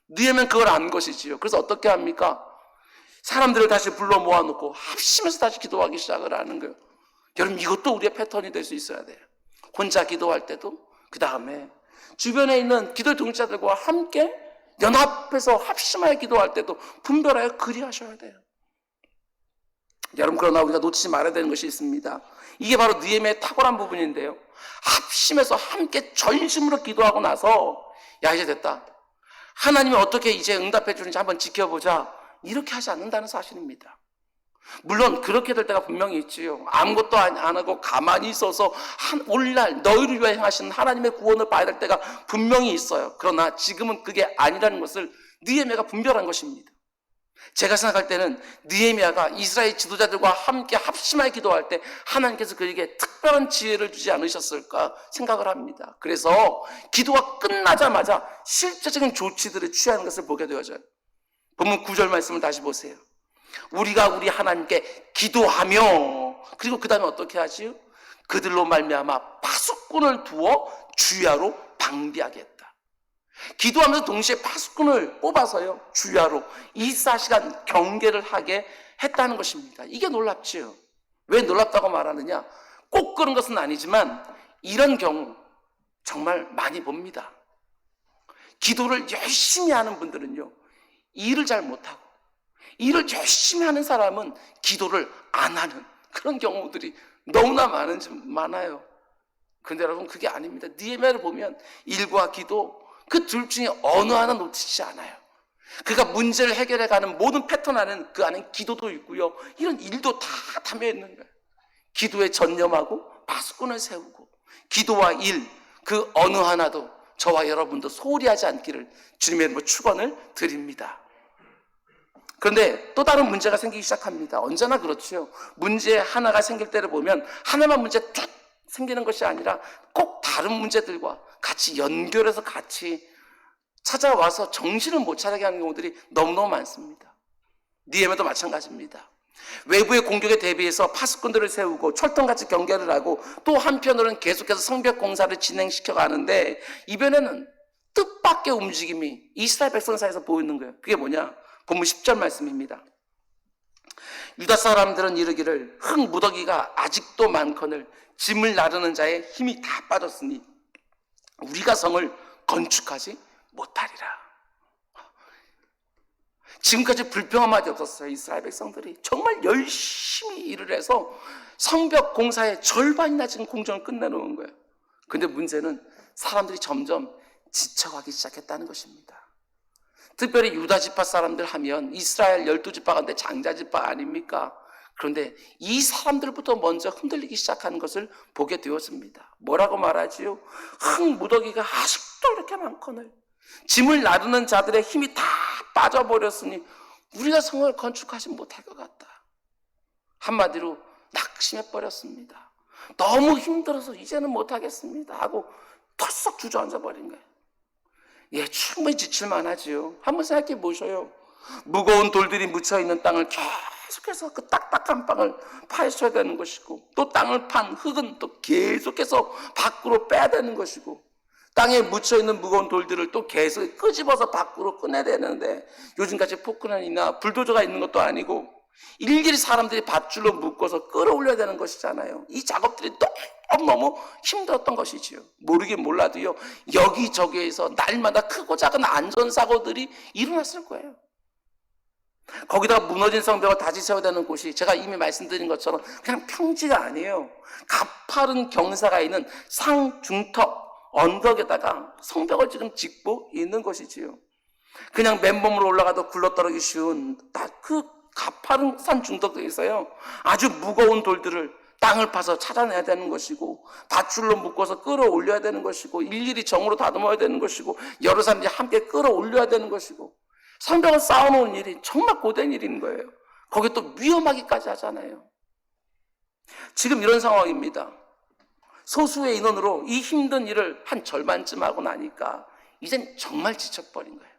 느헤미야는 그걸 안 것이지요. 그래서 어떻게 합니까? 사람들을 다시 불러 모아놓고 합심해서 다시 기도하기 시작을 하는 거예요. 여러분, 이것도 우리의 패턴이 될 수 있어야 돼요. 혼자 기도할 때도, 그 다음에 주변에 있는 기도의 동역자들과 함께 연합해서 합심하여 기도할 때도 분별하여 그리하셔야 돼요. 여러분, 그러나 우리가 놓치지 말아야 되는 것이 있습니다. 이게 바로 느헤미야의 탁월한 부분인데요. 합심해서 함께 전심으로 기도하고 나서 야, 이제 됐다. 하나님이 어떻게 이제 응답해 주는지 한번 지켜보자. 이렇게 하지 않는다는 사실입니다. 물론 그렇게 될 때가 분명히 있지요. 아무것도 안 하고 가만히 있어서 오늘날 너희를 위하여 행하시는 하나님의 구원을 봐야 될 때가 분명히 있어요. 그러나 지금은 그게 아니라는 것을 느헤미야가 분별한 것입니다. 제가 생각할 때는 느헤미야가 이스라엘 지도자들과 함께 합심하여 기도할 때 하나님께서 그에게 특별한 지혜를 주지 않으셨을까 생각을 합니다. 그래서 기도가 끝나자마자 실제적인 조치들을 취하는 것을 보게 되어져요. 본문 9절 말씀을 다시 보세요. 우리가 우리 하나님께 기도하며, 그리고 그 다음에 어떻게 하지요? 그들로 말미암아 파수꾼을 두어 주야로 방비하게 했다. 기도하면서 동시에 파수꾼을 뽑아서요, 주야로 24시간 경계를 하게 했다는 것입니다. 이게 놀랍지요. 왜 놀랍다고 말하느냐? 꼭 그런 것은 아니지만 이런 경우 정말 많이 봅니다. 기도를 열심히 하는 분들은요, 일을 잘 못하고, 일을 열심히 하는 사람은 기도를 안 하는 그런 경우들이 너무나 많아요. 그런데 여러분, 그게 아닙니다. 느헤미야를 보면 일과 기도, 그 둘 중에 어느 하나 놓치지 않아요. 그가 문제를 해결해가는 모든 패턴 안에는 그 안에 기도도 있고요, 이런 일도 다 담겨 있는 거예요. 기도에 전념하고 파수꾼을 세우고 기도와 일, 그 어느 하나도 저와 여러분도 소홀히 하지 않기를 주님의 이름으로 축원을 드립니다. 그런데 또 다른 문제가 생기기 시작합니다. 언제나 그렇죠. 문제 하나가 생길 때를 보면 하나만 문제 툭 생기는 것이 아니라 꼭 다른 문제들과 같이 연결해서 같이 찾아와서 정신을 못 차리게 하는 경우들이 너무너무 많습니다. 느헤미야도 마찬가지입니다. 외부의 공격에 대비해서 파수꾼들을 세우고 철통같이 경계를 하고 또 한편으로는 계속해서 성벽 공사를 진행시켜 가는데 이번에는 뜻밖의 움직임이 이스라엘 백성 사이에서 보이는 거예요. 그게 뭐냐? 본문 10절 말씀입니다. 유다 사람들은 이르기를 흙 무더기가 아직도 많거늘 짐을 나르는 자의 힘이 다 빠졌으니 우리가 성을 건축하지 못하리라. 지금까지 불평한 마디 없었어요. 이스라엘 백성들이 정말 열심히 일을 해서 성벽 공사의 절반이나 지금 공정을 끝내놓은 거예요. 근데 문제는 사람들이 점점 지쳐가기 시작했다는 것입니다. 특별히 유다 지파 사람들 하면 이스라엘 12지파 가운데 장자지파 아닙니까? 그런데 이 사람들부터 먼저 흔들리기 시작하는 것을 보게 되었습니다. 뭐라고 말하지요? 흙 무더기가 아직도 이렇게 많거늘 짐을 나르는 자들의 힘이 다 빠져버렸으니 우리가 성을 건축하지 못할 것 같다. 한마디로 낙심해버렸습니다. 너무 힘들어서 이제는 못하겠습니다 하고 털썩 주저앉아 버린 거예요. 예, 충분히 지칠만 하지요. 한번 생각해 보셔요. 무거운 돌들이 묻혀있는 땅을 계속해서 그 딱딱한 땅을 파헤쳐야 되는 것이고 또 땅을 판 흙은 또 계속해서 밖으로 빼야 되는 것이고 땅에 묻혀있는 무거운 돌들을 또 계속 끄집어서 밖으로 꺼내야 되는데 요즘같이 포크레인이나 불도저가 있는 것도 아니고 일일이 사람들이 밧줄로 묶어서 끌어올려야 되는 것이잖아요. 이 작업들이 너무 힘들었던 것이지요. 모르긴 몰라도요, 여기저기에서 날마다 크고 작은 안전사고들이 일어났을 거예요. 거기다가 무너진 성벽을 다시 세워야 되는 곳이 제가 이미 말씀드린 것처럼 그냥 평지가 아니에요. 가파른 경사가 있는 상중턱 언덕에다가 성벽을 지금 짓고 있는 것이지요. 그냥 맨몸으로 올라가도 굴러떨어지기 쉬운 그 가파른 산 중턱에서요 아주 무거운 돌들을 땅을 파서 찾아내야 되는 것이고 밧줄로 묶어서 끌어올려야 되는 것이고 일일이 정으로 다듬어야 되는 것이고 여러 사람들이 함께 끌어올려야 되는 것이고 성벽을 쌓아놓은 일이 정말 고된 일인 거예요. 거기에 또 위험하기까지 하잖아요. 지금 이런 상황입니다. 소수의 인원으로 이 힘든 일을 한 절반쯤 하고 나니까 이젠 정말 지쳐버린 거예요.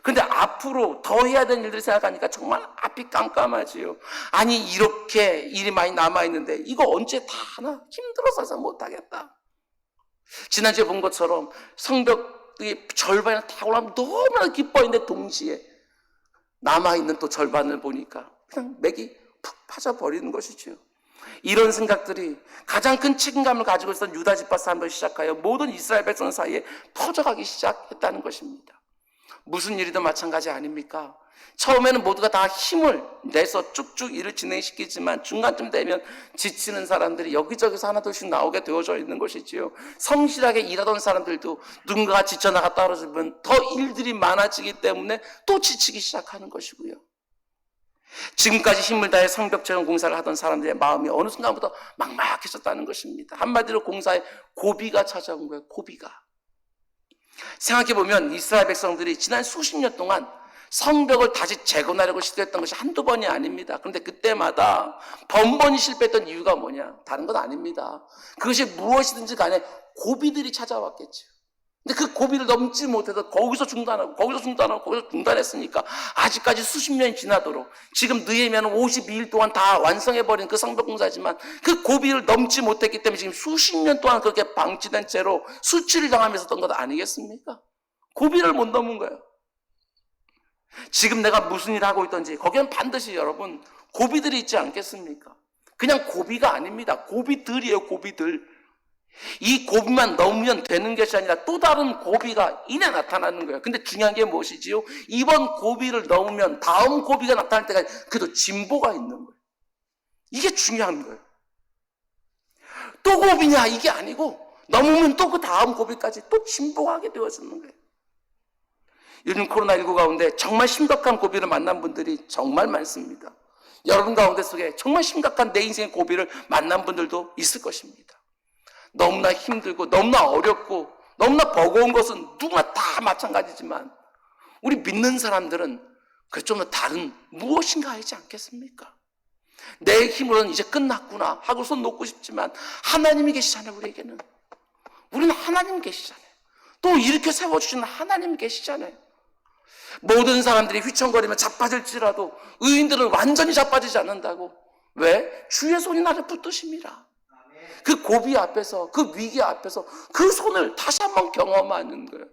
근데 앞으로 더 해야 되는 일들을 생각하니까 정말 앞이 깜깜하지요. 아니 이렇게 일이 많이 남아있는데 이거 언제 다 하나 힘들어서 못하겠다. 지난주에 본 것처럼 성벽이 절반이 다 올라가면 너무나 기뻐했는데 동시에 남아있는 또 절반을 보니까 그냥 맥이 푹 빠져버리는 것이죠. 이런 생각들이 가장 큰 책임감을 가지고 있었던 유다 지파 사람들 시작하여 모든 이스라엘 백성 사이에 퍼져가기 시작했다는 것입니다. 무슨 일이든 마찬가지 아닙니까? 처음에는 모두가 다 힘을 내서 쭉쭉 일을 진행시키지만 중간쯤 되면 지치는 사람들이 여기저기서 하나둘씩 나오게 되어져 있는 것이지요. 성실하게 일하던 사람들도 누군가가 지쳐나가 떨어지면 더 일들이 많아지기 때문에 또 지치기 시작하는 것이고요. 지금까지 힘을 다해 성벽체험 공사를 하던 사람들의 마음이 어느 순간부터 막막해졌다는 것입니다. 한마디로 공사에 고비가 찾아온 거예요. 고비가. 생각해보면 이스라엘 백성들이 지난 수십 년 동안 성벽을 다시 재건하려고 시도했던 것이 한두 번이 아닙니다. 그런데 그때마다 번번이 실패했던 이유가 뭐냐? 다른 건 아닙니다. 그것이 무엇이든지 간에 고비들이 찾아왔겠죠. 근데 그 고비를 넘지 못해서 거기서 중단하고 거기서 중단했으니까 아직까지 수십 년이 지나도록 지금 느헤미야는 52일 동안 다 완성해버린 그 성벽 공사지만 그 고비를 넘지 못했기 때문에 지금 수십 년 동안 그렇게 방치된 채로 수치를 당하면서 했던 것 아니겠습니까? 고비를 못 넘은 거예요. 지금 내가 무슨 일을 하고 있든지 거기는 반드시 여러분 고비들이 있지 않겠습니까? 그냥 고비가 아닙니다. 고비들이에요. 고비들. 이 고비만 넘으면 되는 것이 아니라 또 다른 고비가 이내 나타나는 거예요. 근데 중요한 게 무엇이지요? 이번 고비를 넘으면 다음 고비가 나타날 때까지 그래도 진보가 있는 거예요. 이게 중요한 거예요. 또 고비냐 이게 아니고 넘으면 또 그 다음 고비까지 또 진보가 하게 되어지는 거예요. 요즘 코로나19 가운데 정말 심각한 고비를 만난 분들이 정말 많습니다. 여러분 가운데 속에 정말 심각한 내 인생의 고비를 만난 분들도 있을 것입니다. 너무나 힘들고 너무나 어렵고 너무나 버거운 것은 누구나 다 마찬가지지만 우리 믿는 사람들은 그 좀 더 다른 무엇인가 하지 않겠습니까? 내 힘으로는 이제 끝났구나 하고 손 놓고 싶지만 하나님이 계시잖아요. 우리에게는. 우리는 하나님 계시잖아요. 또 이렇게 세워주시는 하나님 계시잖아요. 모든 사람들이 휘청거리며 자빠질지라도 의인들은 완전히 자빠지지 않는다고. 왜? 주의 손이 나를 붙드심이라. 그 고비 앞에서, 그 위기 앞에서 그 손을 다시 한번 경험하는 거예요.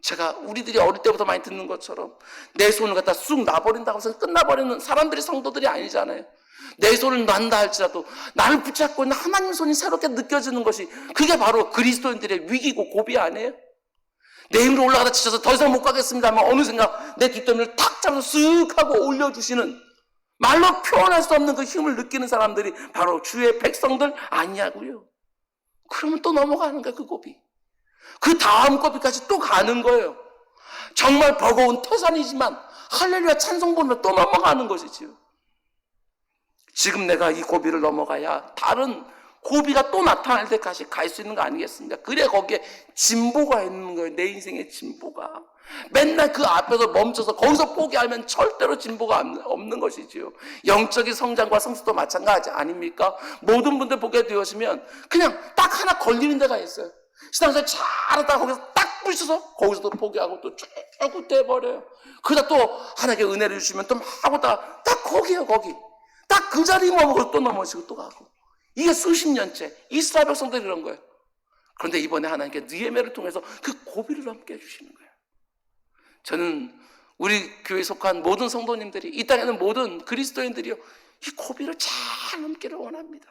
제가 우리들이 어릴 때부터 많이 듣는 것처럼 내 손을 갖다 쑥 놔버린다고 해서 끝나버리는 사람들이 성도들이 아니잖아요. 내 손을 놔다 할지라도 나를 붙잡고 있는 하나님 손이 새롭게 느껴지는 것이, 그게 바로 그리스도인들의 위기고 고비 아니에요? 내 힘으로 올라가다 지쳐서 더 이상 못 가겠습니다 하면 어느샌가 내 뒷덜미를 탁 잡아서 쓱 하고 올려주시는, 말로 표현할 수 없는 그 힘을 느끼는 사람들이 바로 주의 백성들 아니냐고요. 그러면 또 넘어가는 거예요. 그 고비, 그 다음 고비까지 또 가는 거예요. 정말 버거운 태산이지만 할렐루야 찬송 부르며 또 넘어가는 것이지요. 지금 내가 이 고비를 넘어가야 다른 고비가 또 나타날 때까지 갈 수 있는 거 아니겠습니까? 그래 거기에 진보가 있는 거예요. 내 인생의 진보가. 맨날 그 앞에서 멈춰서 거기서 포기하면 절대로 진보가 없는 것이지요. 영적인 성장과 성숙도 마찬가지 아닙니까? 모든 분들 보게 되었으면 그냥 딱 하나 걸리는 데가 있어요. 신앙생활 잘하다가 거기서 딱 부딪혀서 거기서도 포기하고 또 쭉 떼버려요. 그러다 또 하나님께 은혜를 주시면 또 하고다가 딱 거기에요. 거기 딱 그 자리에 머물고 또 넘어지고 또 가고. 이게 수십 년째 이스라엘 백성들이 그런 거예요. 그런데 이번에 하나님께 느헤미야를 통해서 그 고비를 넘게 해주시는 거예요. 저는 우리 교회에 속한 모든 성도님들이, 이 땅에 있는 모든 그리스도인들이요, 이 고비를 잘 넘기를 원합니다.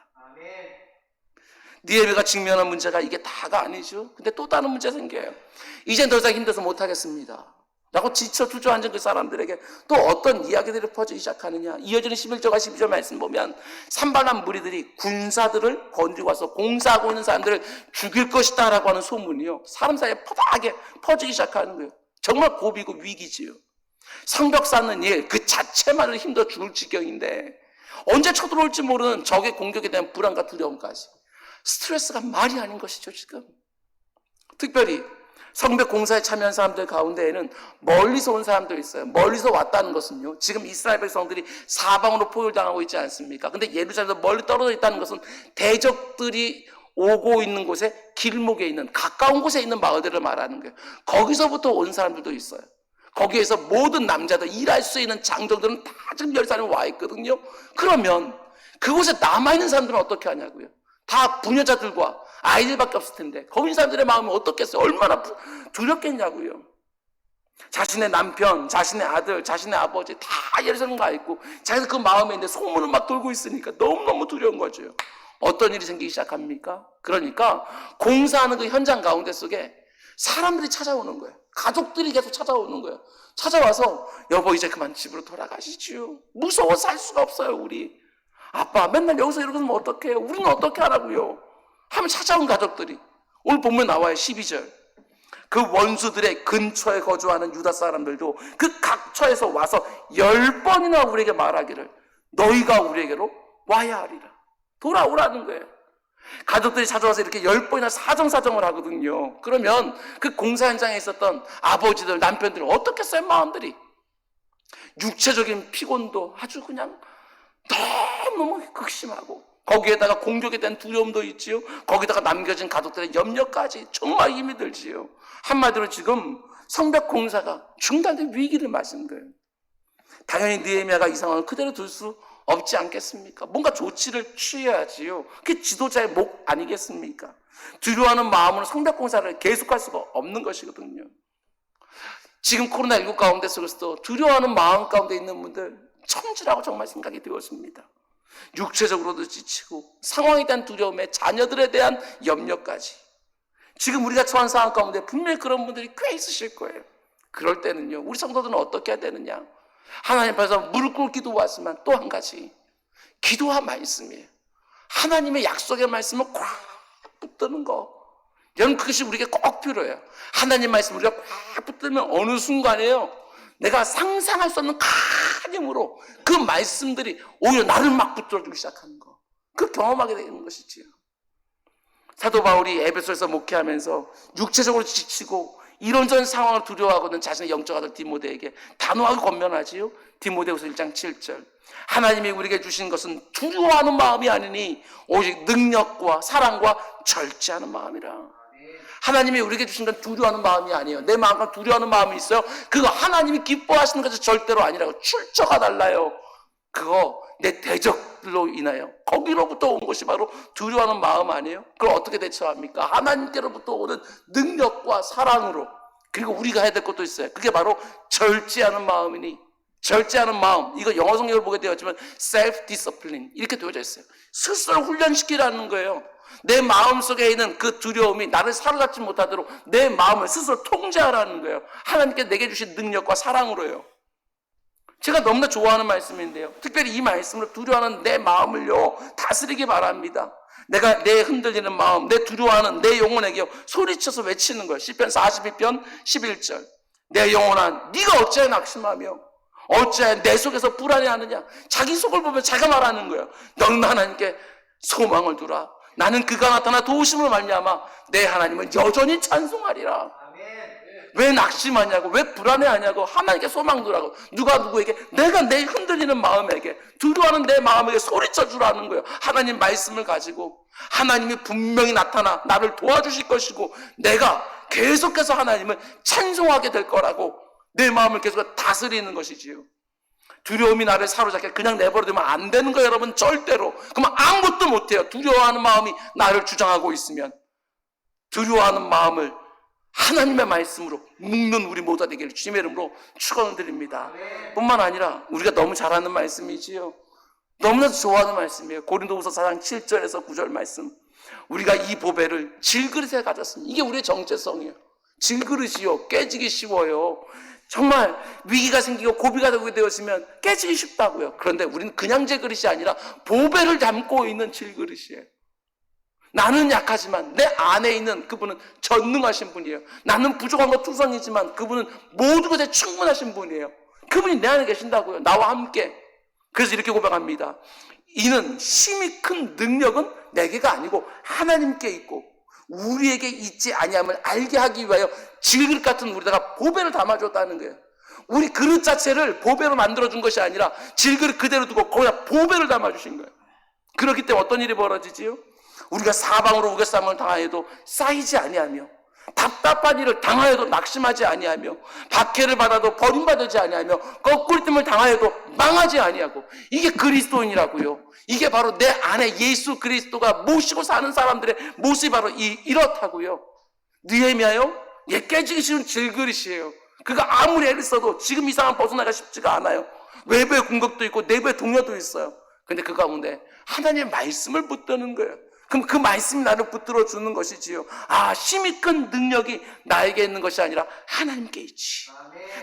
느헤미야가 직면한 문제가 이게 다가 아니죠. 근데 또 다른 문제가 생겨요. 이젠 더 이상 힘들어서 못하겠습니다 라고 지쳐 주저앉은 그 사람들에게 또 어떤 이야기들이 퍼지기 시작하느냐. 이어지는 11절과 12절 말씀 보면 산발람 무리들이 군사들을 건지고 와서 공사하고 있는 사람들을 죽일 것이다 라고 하는 소문이요, 사람 사이에 퍼다하게 퍼지기 시작하는 거예요. 정말 고비고 위기지요. 성벽 쌓는 일 그 자체만으로 힘들어 죽을 지경인데 언제 쳐들어올지 모르는 적의 공격에 대한 불안과 두려움까지, 스트레스가 말이 아닌 것이죠. 지금 특별히 성벽 공사에 참여한 사람들 가운데에는 멀리서 온 사람도 있어요. 멀리서 왔다는 것은요, 지금 이스라엘 백성들이 사방으로 포위당하고 있지 않습니까? 근데 예루살렘에서 멀리 떨어져 있다는 것은 대적들이 오고 있는 곳에 길목에 있는 가까운 곳에 있는 마을들을 말하는 거예요. 거기서부터 온 사람들도 있어요. 거기에서 모든 남자들, 일할 수 있는 장정들은 다 지금 예루살렘에 와 있거든요. 그러면 그곳에 남아있는 사람들은 어떻게 하냐고요. 다 부녀자들과 아이들밖에 없을 텐데 거기 있는 사람들의 마음이 어떻겠어요? 얼마나 두렵겠냐고요. 자신의 남편, 자신의 아들, 자신의 아버지 다 예루살렘 가 있고 자기가 그 마음에 있는데 소문을 막 돌고 있으니까 너무너무 두려운 거죠. 어떤 일이 생기기 시작합니까? 그러니까 공사하는 그 현장 가운데 속에 사람들이 찾아오는 거예요. 가족들이 계속 찾아오는 거예요. 찾아와서 여보 이제 그만 집으로 돌아가시지요. 무서워 살 수가 없어요. 우리 아빠 맨날 여기서 이러고 있으면 어떡해요? 우리는 어떻게 하라고요? 하면 찾아온 가족들이, 오늘 본문에 나와요. 12절. 그 원수들의 근처에 거주하는 유다 사람들도 그 각처에서 와서 10번이나 우리에게 말하기를 너희가 우리에게로 와야 하리라. 돌아오라는 거예요. 가족들이 찾아와서 이렇게 10번이나 사정사정을 하거든요. 그러면 그 공사 현장에 있었던 아버지들, 남편들 어떻겠어요? 마음들이 육체적인 피곤도 아주 그냥 너무 극심하고 거기에다가 공격에 대한 두려움도 있지요. 거기다가 남겨진 가족들의 염려까지 정말 힘이 들지요. 한마디로 지금 성벽 공사가 중단된 위기를 맞은 거예요. 당연히 느헤미야가 이 상황을 그대로 둘 수 없지 않겠습니까? 뭔가 조치를 취해야지요. 그게 지도자의 목 아니겠습니까? 두려워하는 마음으로 성벽 공사를 계속할 수가 없는 것이거든요. 지금 코로나19 가운데 속에서도 두려워하는 마음 가운데 있는 분들 천지라고 정말 생각이 되었습니다. 육체적으로도 지치고 상황에 대한 두려움에 자녀들에 대한 염려까지. 지금 우리가 처한 상황 가운데 분명히 그런 분들이 꽤 있으실 거예요. 그럴 때는요, 우리 성도들은 어떻게 해야 되느냐? 하나님 앞에서 무릎 꿇고 기도하지만 또 한 가지, 기도와 말씀이에요. 하나님의 약속의 말씀을 꽉 붙드는 거. 여러분 그것이 우리에게 꼭 필요해요. 하나님 말씀 우리가 꽉 붙들면 어느 순간에요, 내가 상상할 수 없는 큰 힘으로 그 말씀들이 오히려 나를 막 붙들어주기 시작하는 거, 그 경험하게 되는 것이지요. 사도 바울이 에베소에서 목회하면서 육체적으로 지치고 이런저런 상황을 두려워하고는 자신의 영적 아들 디모데에게 단호하게 권면하지요. 디모데후서 1장 7절. 하나님이 우리에게 주신 것은 두려워하는 마음이 아니니 오직 능력과 사랑과 절제하는 마음이라. 하나님이 우리에게 주신 건 두려워하는 마음이 아니에요. 내 마음과 두려워하는 마음이 있어요. 그거 하나님이 기뻐하시는 것이 절대로 아니라고. 출처가 달라요. 그거 내 대적들로 인하여 거기로부터 온 것이 바로 두려워하는 마음 아니에요? 그걸 어떻게 대처합니까? 하나님께로부터 오는 능력과 사랑으로. 그리고 우리가 해야 될 것도 있어요. 그게 바로 절제하는 마음이니, 절제하는 마음, 이거 영어 성경을 보게 되었지만 self-discipline 이렇게 되어져 있어요. 스스로 훈련시키라는 거예요. 내 마음속에 있는 그 두려움이 나를 사로잡지 못하도록 내 마음을 스스로 통제하라는 거예요. 하나님께 내게 주신 능력과 사랑으로요. 제가 너무나 좋아하는 말씀인데요, 특별히 이 말씀으로 두려워하는 내 마음을요 다스리기 바랍니다. 내가 내 흔들리는 마음, 내 두려워하는 내 영혼에게 소리쳐서 외치는 거예요. 시편 42편 11절. 내 영혼아, 네가 어찌하여 낙심하며 어찌하여 내 속에서 불안해하느냐. 자기 속을 보면 자기가 말하는 거예요. 너는 하나님께 소망을 두라. 나는 그가 나타나 도우심으로 말미암아 내 하나님은 여전히 찬송하리라. 왜 낙심하냐고, 왜 불안해하냐고, 하나님께 소망 두라고. 누가 누구에게? 내가 내 흔들리는 마음에게, 두려워하는 내 마음에게 소리쳐 주라는 거예요. 하나님 말씀을 가지고 하나님이 분명히 나타나 나를 도와주실 것이고 내가 계속해서 하나님을 찬송하게 될 거라고 내 마음을 계속 다스리는 것이지요. 두려움이 나를 사로잡게 그냥 내버려두면 안 되는 거예요, 여러분. 절대로. 그러면 아무것도 못해요. 두려워하는 마음이 나를 주장하고 있으면. 두려워하는 마음을 하나님의 말씀으로 묶는 우리 모두가 되기를 주님의 이름으로 축원을 드립니다. 뿐만 아니라 우리가 너무 잘 아는 말씀이지요. 너무나 좋아하는 말씀이에요. 고린도후서 4장 7절에서 9절 말씀. 우리가 이 보배를 질그릇에 가졌습니다. 이게 우리의 정체성이에요. 질그릇이요, 깨지기 쉬워요. 정말 위기가 생기고 고비가 되게 되었으면 깨지기 쉽다고요. 그런데 우리는 그냥 질그릇이 아니라 보배를 담고 있는 질그릇이에요. 나는 약하지만 내 안에 있는 그분은 전능하신 분이에요. 나는 부족한 것 투성이지만 그분은 모든 것에 충분하신 분이에요. 그분이 내 안에 계신다고요. 나와 함께. 그래서 이렇게 고백합니다. 이는 힘이 큰 능력은 내게가 아니고 하나님께 있고 우리에게 있지 아니함을 알게 하기 위하여 질그릇 같은 우리다가 보배를 담아줬다는 거예요. 우리 그릇 자체를 보배로 만들어준 것이 아니라 질그릇 그대로 두고 거기다 보배를 담아주신 거예요. 그렇기 때문에 어떤 일이 벌어지지요? 우리가 사방으로 우겨쌈을 당하여도 쌓이지 아니하며 답답한 일을 당하여도 낙심하지 아니하며 박해를 받아도 버림받지 아니하며 거꾸리뜸을 당하여도 망하지 아니하고, 이게 그리스도인이라고요. 이게 바로 내 안에 예수 그리스도가 모시고 사는 사람들의 모습이 바로 이렇다고요. 느헤미야요? 깨지기 쉬운 질그릇이에요. 그가 아무리 애를 써도 지금 이 상황 벗어나기가 쉽지가 않아요. 외부의 공격도 있고 내부의 동료도 있어요. 근데 그 가운데 하나님의 말씀을 붙드는 거예요. 그럼 그 말씀이 나를 붙들어 주는 것이지요. 아, 힘이 큰 능력이 나에게 있는 것이 아니라 하나님께 있지.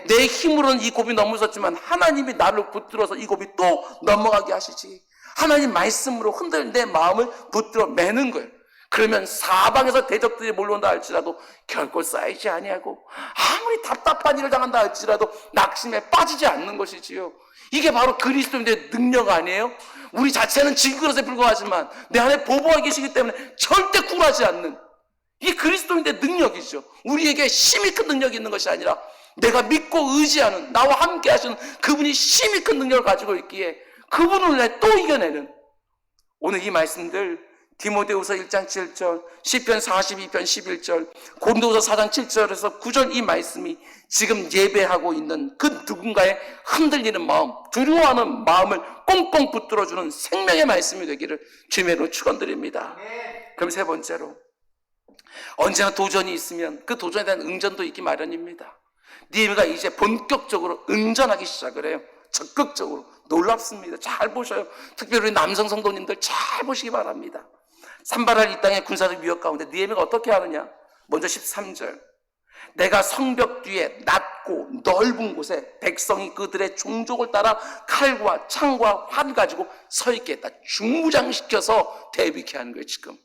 내 힘으로는 이 곱이 넘어섰지만 하나님이 나를 붙들어서 이 곱이 또 넘어가게 하시지. 하나님 말씀으로 흔들 내 마음을 붙들어 매는 거예요. 그러면 사방에서 대적들이 몰려온다 할지라도 결코 쌓이지 아니하고 아무리 답답한 일을 당한다 할지라도 낙심에 빠지지 않는 것이지요. 이게 바로 그리스도인의 능력 아니에요? 우리 자체는 질그릇에 불과하지만 내 안에 보호가 계시기 때문에 절대 굴하지 않는, 이게 그리스도인의 능력이죠. 우리에게 힘이 큰 능력이 있는 것이 아니라 내가 믿고 의지하는, 나와 함께 하시는 그분이 힘이 큰 능력을 가지고 있기에 그분을 내 또 이겨내는, 오늘 이 말씀들 디모데후서 1장 7절, 시편 42편 11절, 고린도후서 4장 7절에서 9절 이 말씀이 지금 예배하고 있는 그 누군가의 흔들리는 마음, 두려워하는 마음을 꽁꽁 붙들어주는 생명의 말씀이 되기를 주님의 이름으로 축원드립니다. 그럼 세 번째로, 언제나 도전이 있으면 그 도전에 대한 응전도 있기 마련입니다. 느헤미야가 이제 본격적으로 응전하기 시작을 해요. 적극적으로. 놀랍습니다. 잘 보셔요. 특별히 우리 남성 성도님들 잘 보시기 바랍니다. 산발할 이 땅의 군사적 위협 가운데 느헤미야가 어떻게 하느냐? 먼저 13절. 내가 성벽 뒤에 낮고 넓은 곳에 백성이 그들의 종족을 따라 칼과 창과 활을 가지고 서 있게 했다. 중무장시켜서 대비케 하는 거예요, 지금.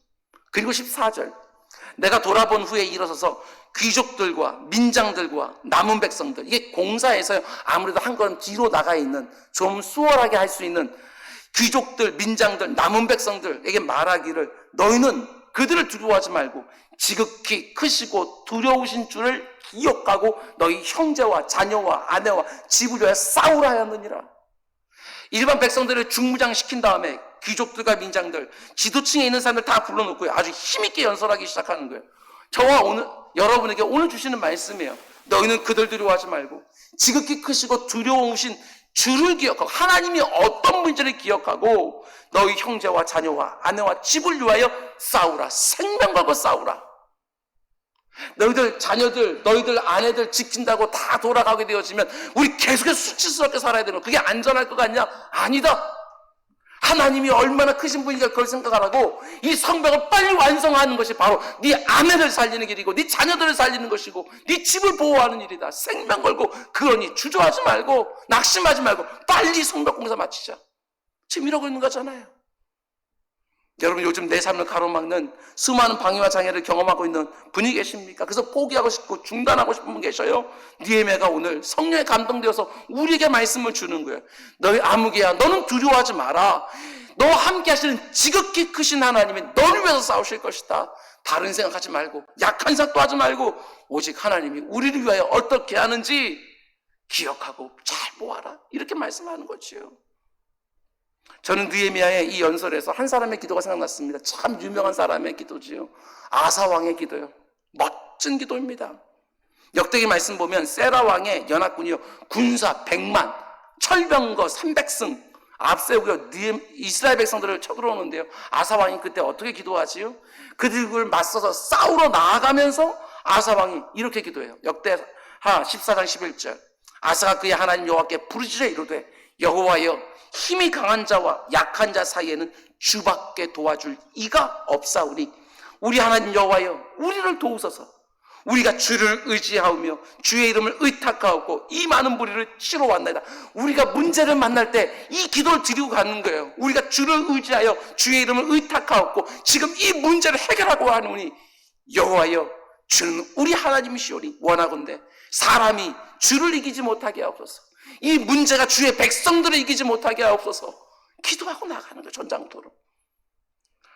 그리고 14절. 내가 돌아본 후에 일어서서 귀족들과 민장들과 남은 백성들, 이게 공사에서 아무래도 한 걸음 뒤로 나가 있는, 좀 수월하게 할 수 있는 귀족들, 민장들, 남은 백성들에게 말하기를, 너희는 그들을 두려워하지 말고 지극히 크시고 두려우신 주를 기억하고 너희 형제와 자녀와 아내와 집을 위하여 싸우라 하였느니라. 일반 백성들을 중무장시킨 다음에 귀족들과 민장들, 지도층에 있는 사람들 다 불러놓고 아주 힘있게 연설하기 시작하는 거예요. 저와 오늘 여러분에게 오늘 주시는 말씀이에요. 너희는 그들 두려워하지 말고 지극히 크시고 두려우신 주를 기억하고 하나님이 어떤 문제를 기억하고 너희 형제와 자녀와 아내와 집을 위하여 싸우라. 생명 걸고 싸우라. 너희들 자녀들, 너희들 아내들 지킨다고 다 돌아가게 되어지면 우리 계속해서 수치스럽게 살아야 되는 거. 그게 안전할 것 같냐? 아니다. 하나님이 얼마나 크신 분인가 그걸 생각하라고 이 성벽을 빨리 완성하는 것이 바로 네 아내를 살리는 길이고 네 자녀들을 살리는 것이고 네 집을 보호하는 일이다. 생명 걸고 그러니 주저하지 말고 낙심하지 말고 빨리 성벽 공사 마치자. 지금 이러고 있는 거잖아요. 여러분 요즘 내 삶을 가로막는 수많은 방해와 장애를 경험하고 있는 분이 계십니까? 그래서 포기하고 싶고 중단하고 싶은 분 계셔요? 느헤미야가 오늘 성령에 감동되어서 우리에게 말씀을 주는 거예요. 너희 아무개야 너는 두려워하지 마라. 너와 함께 하시는 지극히 크신 하나님이 너를 위해서 싸우실 것이다. 다른 생각하지 말고 약한 생각도 하지 말고 오직 하나님이 우리를 위하여 어떻게 하는지 기억하고 잘 보아라. 이렇게 말씀하는 거지요. 저는 느헤미야의 이 연설에서 한 사람의 기도가 생각났습니다. 참 유명한 사람의 기도지요. 아사 왕의 기도요. 멋진 기도입니다. 역대기 말씀 보면 세라 왕의 연합군이요. 군사 100만, 철병거 300승 앞세우고 이스라엘 백성들을 쳐들어오는데요. 아사 왕이 그때 어떻게 기도하지요? 그들을 맞서서 싸우러 나아가면서 아사 왕이 이렇게 기도해요. 역대하 14장 11절. 아사가 그의 하나님 여호와께 부르짖어 이르되 여호와여 힘이 강한 자와 약한 자 사이에는 주밖에 도와줄 이가 없사오니 우리 하나님 여호와여 우리를 도우소서. 우리가 주를 의지하오며 주의 이름을 의탁하고 이 많은 무리를 치러 왔나이다. 우리가 문제를 만날 때 이 기도를 드리고 가는 거예요. 우리가 주를 의지하여 주의 이름을 의탁하고 지금 이 문제를 해결하고 하노니 여호와여 주는 우리 하나님이시오니 원하건대 사람이 주를 이기지 못하게 하옵소서. 이 문제가 주의 백성들을 이기지 못하게 하옵소서. 기도하고 나가는 거예요. 전장터로.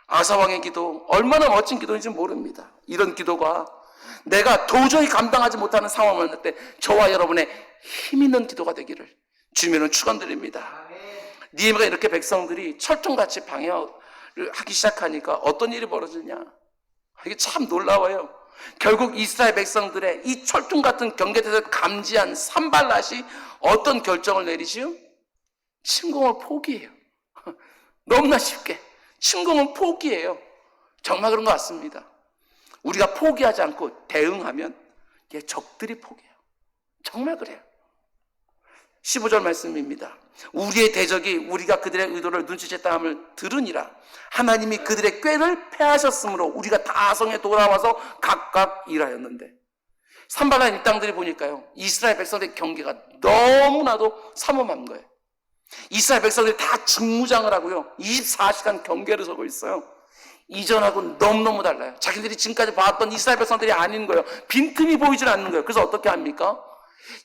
아사왕의 기도 얼마나 멋진 기도인지 모릅니다. 이런 기도가 내가 도저히 감당하지 못하는 상황을 만날 때 저와 여러분의 힘 있는 기도가 되기를 주님은 축원드립니다. 느헤미야가 이렇게 백성들이 철통같이 방해를 하기 시작하니까 어떤 일이 벌어지냐? 이게 참 놀라워요. 결국 이스라엘 백성들의 이 철통 같은 경계대를 감지한 산발랏이 어떤 결정을 내리지요? 침공을 포기해요. 너무나 쉽게 침공은 포기해요. 정말 그런 것 같습니다. 우리가 포기하지 않고 대응하면 적들이 포기해요. 정말 그래요. 15절 말씀입니다. 우리의 대적이 우리가 그들의 의도를 눈치챘다 함을 들으니라. 하나님이 그들의 꾀를 패하셨으므로 우리가 다성에 돌아와서 각각 일하였는데 산발란 일당들이 보니까요 이스라엘 백성들의 경계가 너무나도 삼엄한 거예요. 이스라엘 백성들이 다 직무장을 하고요 24시간 경계를 서고 있어요. 이전하고는 너무너무 달라요. 자기들이 지금까지 봐왔던 이스라엘 백성들이 아닌 거예요. 빈틈이 보이질 않는 거예요. 그래서 어떻게 합니까?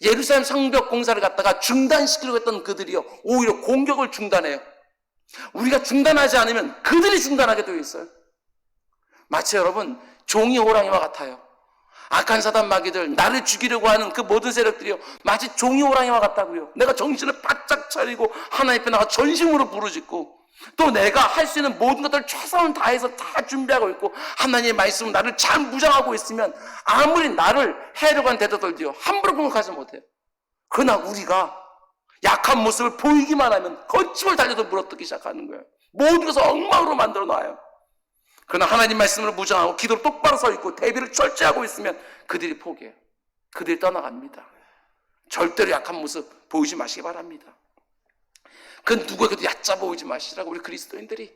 예루살렘 성벽 공사를 갖다가 중단시키려고 했던 그들이요 오히려 공격을 중단해요. 우리가 중단하지 않으면 그들이 중단하게 되어 있어요. 마치 여러분 종이 호랑이와 같아요. 악한 사단 마귀들 나를 죽이려고 하는 그 모든 세력들이요 마치 종이 호랑이와 같다고요. 내가 정신을 바짝 차리고 하나님 앞에 나가 전심으로 부르짖고 또 내가 할 수 있는 모든 것들을 최선을 다해서 다 준비하고 있고 하나님의 말씀은 나를 잘 무장하고 있으면 아무리 나를 해하려고 하는 대적들도요 함부로 공격하지 못해요. 그러나 우리가 약한 모습을 보이기만 하면 거침을 달려도 물어뜯기 시작하는 거예요. 모든 것을 엉망으로 만들어 놔요. 그러나 하나님 말씀으로 무장하고 기도로 똑바로 서 있고 대비를 철저하고 있으면 그들이 포기해요. 그들이 떠나갑니다. 절대로 약한 모습 보이지 마시기 바랍니다. 그 누구에게도 얕아 보이지 마시라고 우리 그리스도인들이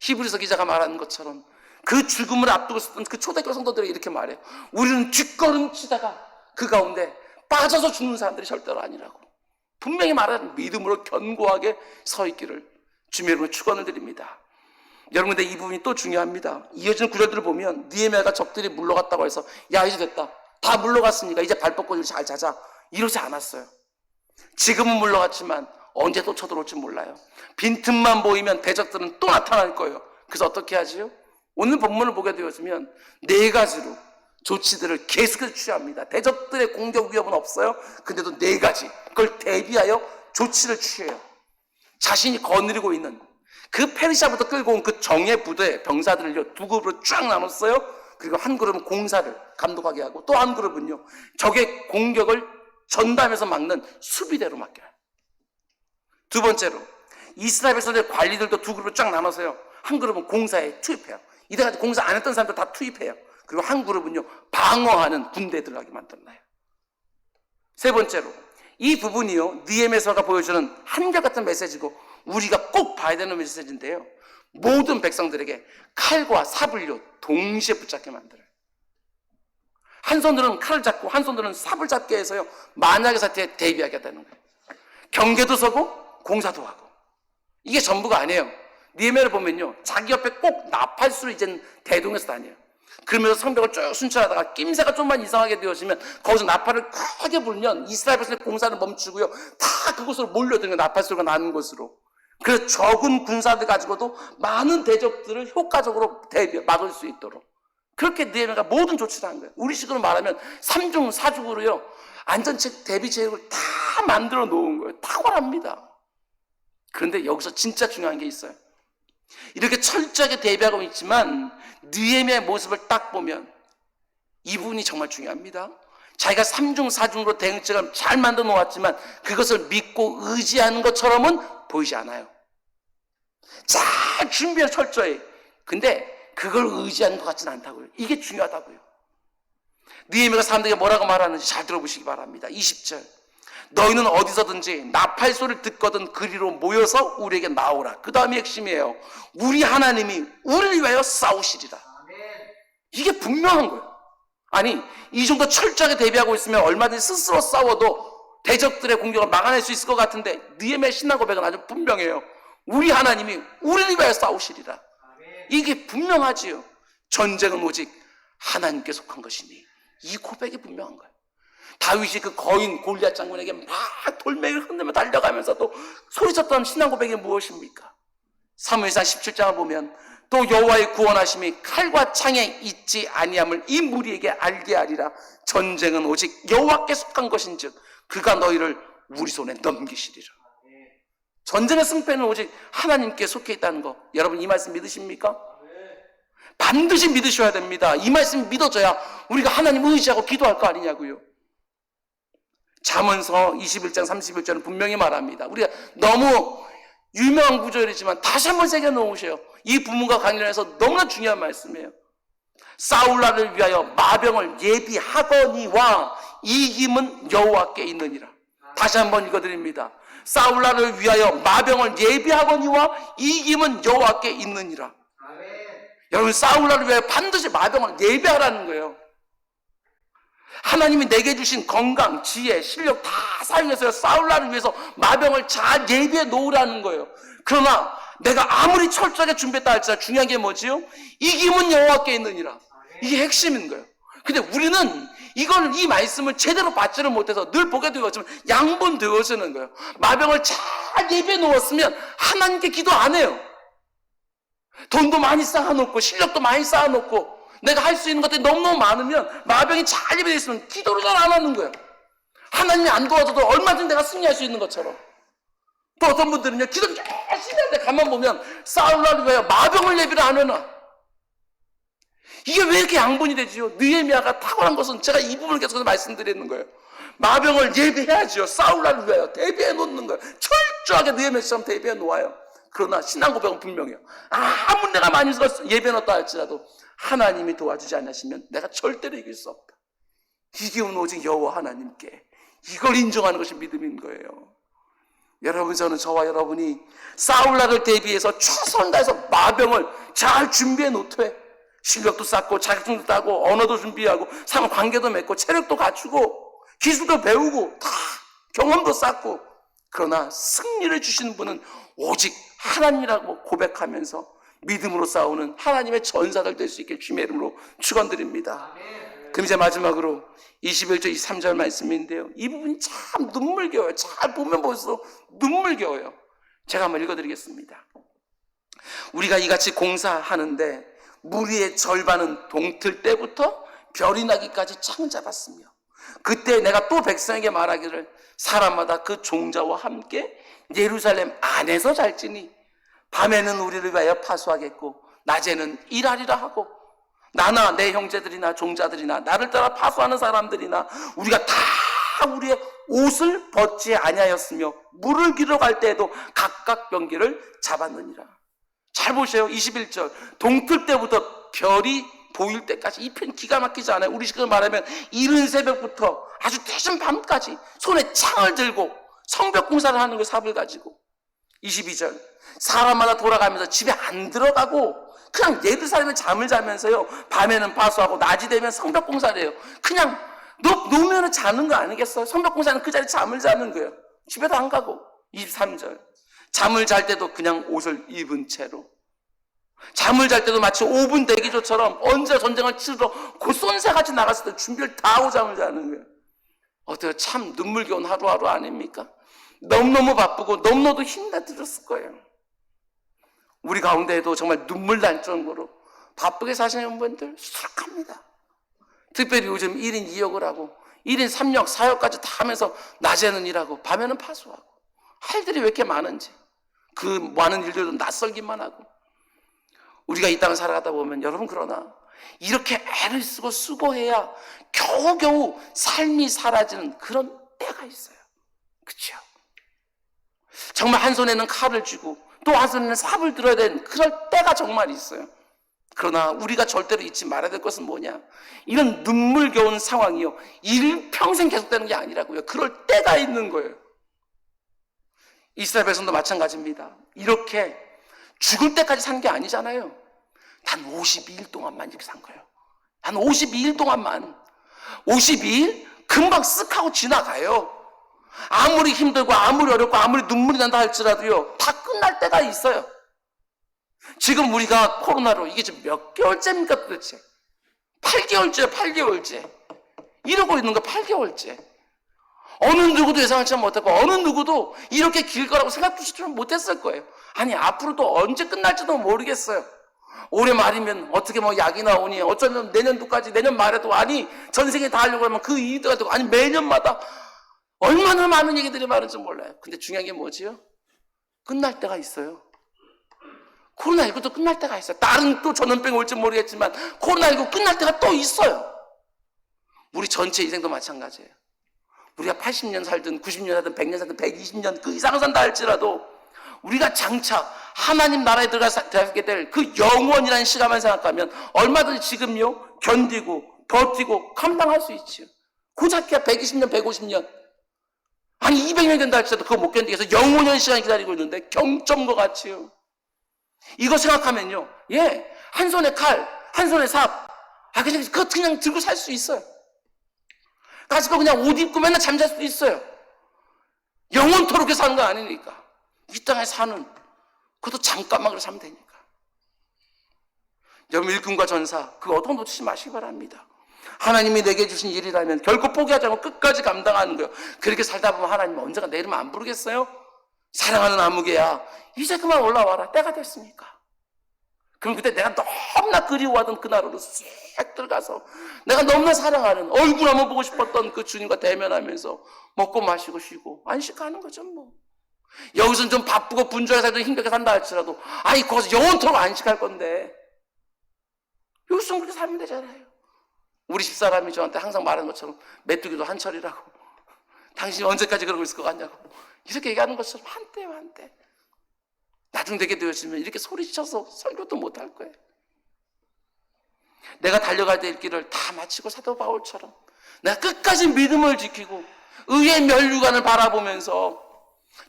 히브리서 기자가 말하는 것처럼 그 죽음을 앞두고 있었던 그 초대교회 성도들이 이렇게 말해요. 우리는 뒷걸음치다가 그 가운데 빠져서 죽는 사람들이 절대로 아니라고 분명히 말하는 믿음으로 견고하게 서 있기를 주님의 이름으로 축원을 드립니다. 여러분 근데 이 부분이 또 중요합니다. 이어지는 구절들을 보면 느헤미야가 적들이 물러갔다고 해서 야 이제 됐다 다 물러갔으니까 이제 발 뻗고 잘 자자 이러지 않았어요. 지금은 물러갔지만 언제 또 쳐들어올지 몰라요. 빈틈만 보이면 대적들은 또 나타날 거예요. 그래서 어떻게 하지요? 오늘 본문을 보게 되어지면 4가지로 조치들을 계속해서 취합니다. 대적들의 공격 위협은 없어요. 근데도 4가지 그걸 대비하여 조치를 취해요. 자신이 거느리고 있는 그 페르시아부터 끌고 온 그 정예 부대 병사들을요 2급으로 쫙 나눴어요. 그리고 한 그룹은 공사를 감독하게 하고 또 한 그룹은요 적의 공격을 전담해서 막는 수비대로 맡겨요. 두 번째로 이스라엘 백성들의 관리들도 두 그룹으로 쫙 나눠서요 한 그룹은 공사에 투입해요. 이때까지 공사 안 했던 사람들 다 투입해요. 그리고 한 그룹은요 방어하는 군대에 들어가게 만들어놔요. 세 번째로 이 부분이요 느헤미야서가 보여주는 한결같은 메시지고 우리가 꼭 봐야 되는 메시지인데요, 모든 백성들에게 칼과 삽을요 동시에 붙잡게 만들어요. 한 손으로는 칼을 잡고 한 손으로는 삽을 잡게 해서요 만약의 사태에 대비하게 되는 거예요. 경계도 서고 공사도 하고. 이게 전부가 아니에요. 느헤미야를 보면요 자기 옆에 꼭 나팔수를 이제는 대동해서 다녀요. 그러면서 성벽을 쭉 순찰하다가 낌새가 좀만 이상하게 되어지면 거기서 나팔을 크게 불면 이스라엘 백성의 공사를 멈추고요 다 그곳으로 몰려드는 거예요. 나팔소리가 나는 곳으로. 그래서 적은 군사들 가지고도 많은 대적들을 효과적으로 막을 수 있도록 그렇게 느헤미야가 모든 조치를 한 거예요. 우리식으로 말하면 3중 4중으로요 안전책 대비 체육을 다 만들어 놓은 거예요. 탁월합니다. 그런데 여기서 진짜 중요한 게 있어요. 이렇게 철저하게 대비하고 있지만 느헤미야의 모습을 딱 보면 이 부분이 정말 중요합니다. 자기가 3중 4중으로 대응책을 잘 만들어 놓았지만 그것을 믿고 의지하는 것처럼은 보이지 않아요. 잘 준비해서 철저히. 근데 그걸 의지하는 것 같지는 않다고요. 이게 중요하다고요. 느헤미야가 사람들에게 뭐라고 말하는지 잘 들어보시기 바랍니다. 20절. 너희는 어디서든지 나팔 소리를 듣거든 그리로 모여서 우리에게 나오라. 그 다음이 핵심이에요. 우리 하나님이 우리를 위하여 싸우시리라. 이게 분명한 거예요. 아니 이 정도 철저하게 대비하고 있으면 얼마든지 스스로 싸워도 대적들의 공격을 막아낼 수 있을 것 같은데 느헤미야의 신앙 고백은 아주 분명해요. 우리 하나님이 우리를 위하여 싸우시리라. 이게 분명하지요. 전쟁은 오직 하나님께 속한 것이니. 이 고백이 분명한 거예요. 다윗이 그 거인 골리앗 장군에게 막 돌멩이를 흔들며 달려가면서도 소리쳤던 신앙 고백이 무엇입니까? 사무엘상 17장을 보면 또 여호와의 구원하심이 칼과 창에 있지 아니함을 이 무리에게 알게 하리라. 전쟁은 오직 여호와께 속한 것인즉 그가 너희를 우리 손에 넘기시리라. 전쟁의 승패는 오직 하나님께 속해 있다는 거, 여러분 이 말씀 믿으십니까? 반드시 믿으셔야 됩니다. 이 말씀 믿어져야 우리가 하나님 의지하고 기도할 거 아니냐고요. 잠언서 21장 31절은 분명히 말합니다. 우리가 너무 유명한 구절이지만 다시 한번 새겨놓으세요. 이 부분과 관련해서 너무나 중요한 말씀이에요. 싸울라를 위하여 마병을 예비하거니와 이김은 여호와께 있느니라. 다시 한번 읽어드립니다. 싸울라를 위하여 마병을 예비하거니와 이김은 여호와께 있느니라. 여러분 싸울라를 위하여 반드시 마병을 예비하라는 거예요. 하나님이 내게 주신 건강, 지혜, 실력 다 사용해서 싸울라를 위해서 마병을 잘 예비해 놓으라는 거예요. 그러나 내가 아무리 철저하게 준비했다 할지라도 중요한 게 뭐지요? 이김은 여호와께 있느니라. 이게 핵심인 거예요. 근데 우리는 이 말씀을 제대로 받지를 못해서 늘 보게 되었지만 양분되어지는 거예요. 마병을 잘 예비해 놓았으면 하나님께 기도 안 해요. 돈도 많이 쌓아놓고 실력도 많이 쌓아놓고 내가 할 수 있는 것들이 너무너무 많으면 마병이 잘 예비되어 있으면 기도를 잘 안 하는 거예요. 하나님이 안 도와줘도 얼마든지 내가 승리할 수 있는 것처럼. 또 어떤 분들은요 기도를 열심히 하는데 가만 보면 싸울라를 위하여 마병을 예비를 안 해놔. 이게 왜 이렇게 양분이 되지요? 느헤미야가 탁월한 것은 제가 이 부분을 계속해서 말씀드리는 거예요. 마병을 예비해야지요. 싸울라를 위하여 대비해 놓는 거예요. 철저하게 느헤미야처럼 대비해 놓아요. 그러나 신앙 고백은 분명해요. 아무리 내가 많이 예비해 놓았다 할지라도 하나님이 도와주지 않으시면 내가 절대로 이길 수 없다. 이기는 오직 여호와 하나님께. 이걸 인정하는 것이 믿음인 거예요. 여러분, 저와 여러분이 싸울라를 대비해서 최선을 다해서 마병을 잘 준비해 놓되 실력도 쌓고 자격증도 따고 언어도 준비하고 상호 관계도 맺고 체력도 갖추고 기술도 배우고 다 경험도 쌓고, 그러나 승리를 주시는 분은 오직 하나님이라고 고백하면서 믿음으로 싸우는 하나님의 전사들 될 수 있게 주님의 이름으로 축원드립니다. 그럼 이제 마지막으로 21절 23절 말씀인데요, 이 부분이 참 눈물겨워요. 잘 보면 볼수록 눈물겨워요. 제가 한번 읽어드리겠습니다. 우리가 이같이 공사하는데 무리의 절반은 동틀 때부터 별이 나기까지 창을 잡았으며, 그때 내가 또 백성에게 말하기를 사람마다 그 종자와 함께 예루살렘 안에서 잘지니 밤에는 우리를 위하여 파수하겠고 낮에는 일하리라 하고 나나 내 형제들이나 종자들이나 나를 따라 파수하는 사람들이나 우리가 다 우리의 옷을 벗지 아니하였으며 물을 기르러 갈 때에도 각각 병기를 잡았느니라. 잘 보세요. 21절. 동틀 때부터 별이 보일 때까지. 이 편 기가 막히지 않아요? 우리 식으로 말하면 이른 새벽부터 아주 늦은 밤까지 손에 창을 들고 성벽 공사를 하는 거, 삽을 가지고. 22절. 사람마다 돌아가면서 집에 안 들어가고 그냥 예루살렘에 잠을 자면서요, 밤에는 파수하고 낮이 되면 성벽 공사를 해요. 그냥 놓으면 자는 거 아니겠어요? 성벽 공사는 그 자리에 잠을 자는 거예요. 집에도 안 가고. 23절. 잠을 잘 때도 그냥 옷을 입은 채로. 잠을 잘 때도 마치 5분 대기조처럼 언제 전쟁을 치르러 그 쏜새같이 나갔을 때 준비를 다 하고 잠을 자는 거예요. 어때요? 참 눈물겨운 하루하루 아닙니까? 너무너무 바쁘고 너무너무 힘들었을 거예요. 우리 가운데에도 정말 눈물 날 정도로 바쁘게 사시는 분들 수락합니다. 특별히 요즘 1인 2역을 하고 1인 3역, 4역까지 다 하면서 낮에는 일하고 밤에는 파수하고 할 일이 왜 이렇게 많은지, 그 많은 일들도 낯설기만 하고. 우리가 이 땅을 살아가다 보면 여러분, 그러나 이렇게 애를 쓰고 수고해야 겨우겨우 삶이 사라지는 그런 때가 있어요. 그렇죠? 정말 한 손에는 칼을 쥐고 또 한 손에는 삽을 들어야 되는 그럴 때가 정말 있어요. 그러나 우리가 절대로 잊지 말아야 될 것은 뭐냐? 이런 눈물겨운 상황이요, 일평생 계속되는 게 아니라고요. 그럴 때가 있는 거예요. 이스라엘 백성도 마찬가지입니다. 이렇게 죽을 때까지 산 게 아니잖아요. 단 52일 동안만 이렇게 산 거예요. 단 52일 동안만. 52일 금방 쓱 하고 지나가요. 아무리 힘들고 아무리 어렵고 아무리 눈물이 난다 할지라도요, 다 끝날 때가 있어요. 지금 우리가 코로나로 이게 지금 몇 개월째입니까 도대체? 8개월째. 이러고 있는 거 8개월째. 어느 누구도 예상하지 못하고 어느 누구도 이렇게 길 거라고 생각도 못했을 거예요. 아니, 앞으로도 언제 끝날지도 모르겠어요. 올해 말이면 어떻게 뭐 약이 나오니, 어쩌면 내년도까지, 내년 말에도, 아니 전생에 다 하려고 하면 그 이유가 되고, 아니 매년마다 얼마나 많은 얘기들이 많은지 몰라요. 근데 중요한 게 뭐지요? 끝날 때가 있어요. 코로나19도 끝날 때가 있어요. 다른 또 전염병이 올지 모르겠지만 코로나19 끝날 때가 또 있어요. 우리 전체 인생도 마찬가지예요. 우리가 80년 살든 90년 살든 100년 살든 120년 그 이상 산다 할지라도 우리가 장차 하나님 나라에 들어가게 될 그 영원이라는 시간만 생각하면 얼마든지 지금요 견디고 버티고 감당할 수 있지요. 고작해야 120년 150년, 아니 200년 된다 할지라도 그거 못 견디겠어. 영원한 시간이 기다리고 있는데 경점과 같이요. 이거 생각하면요, 예, 한 손에 칼, 한 손에 삽, 그거 그냥 들고 살 수 있어요. 가지고 그냥 옷 입고 맨날 잠잘 수도 있어요. 영원토록 이렇게 사는 거 아니니까. 이 땅에 사는, 그것도 잠깐만 그렇게 사면 되니까. 여러분, 일꾼과 전사, 그거 어떤 놓치지 마시기 바랍니다. 하나님이 내게 주신 일이라면 결코 포기하지 않고 끝까지 감당하는 거예요. 그렇게 살다 보면 하나님은 언젠가 내 이름 안 부르겠어요? 사랑하는 아무개야, 이제 그만 올라와라. 때가 됐으니까. 그럼 그때 내가 너무나 그리워하던 그날로 싹 들어가서 내가 너무나 사랑하는, 얼굴 한번 보고 싶었던 그 주님과 대면하면서 먹고 마시고 쉬고 안식하는 거죠 뭐. 여기서는 좀 바쁘고 분주하게 살고 힘들게 산다 할지라도 아이 거기서 영원토록 안식할 건데 여기서는 그렇게 살면 되잖아요. 우리 집사람이 저한테 항상 말하는 것처럼 메뚜기도 한철이라고, 당신이 언제까지 그러고 있을 것 같냐고 이렇게 얘기하는 것처럼 한때 나중 되게 되어지면 이렇게 소리쳐서 설교도 못할 거예요. 내가 달려가야 될 길을 다 마치고 사도 바울처럼 내가 끝까지 믿음을 지키고 의의 면류관을 바라보면서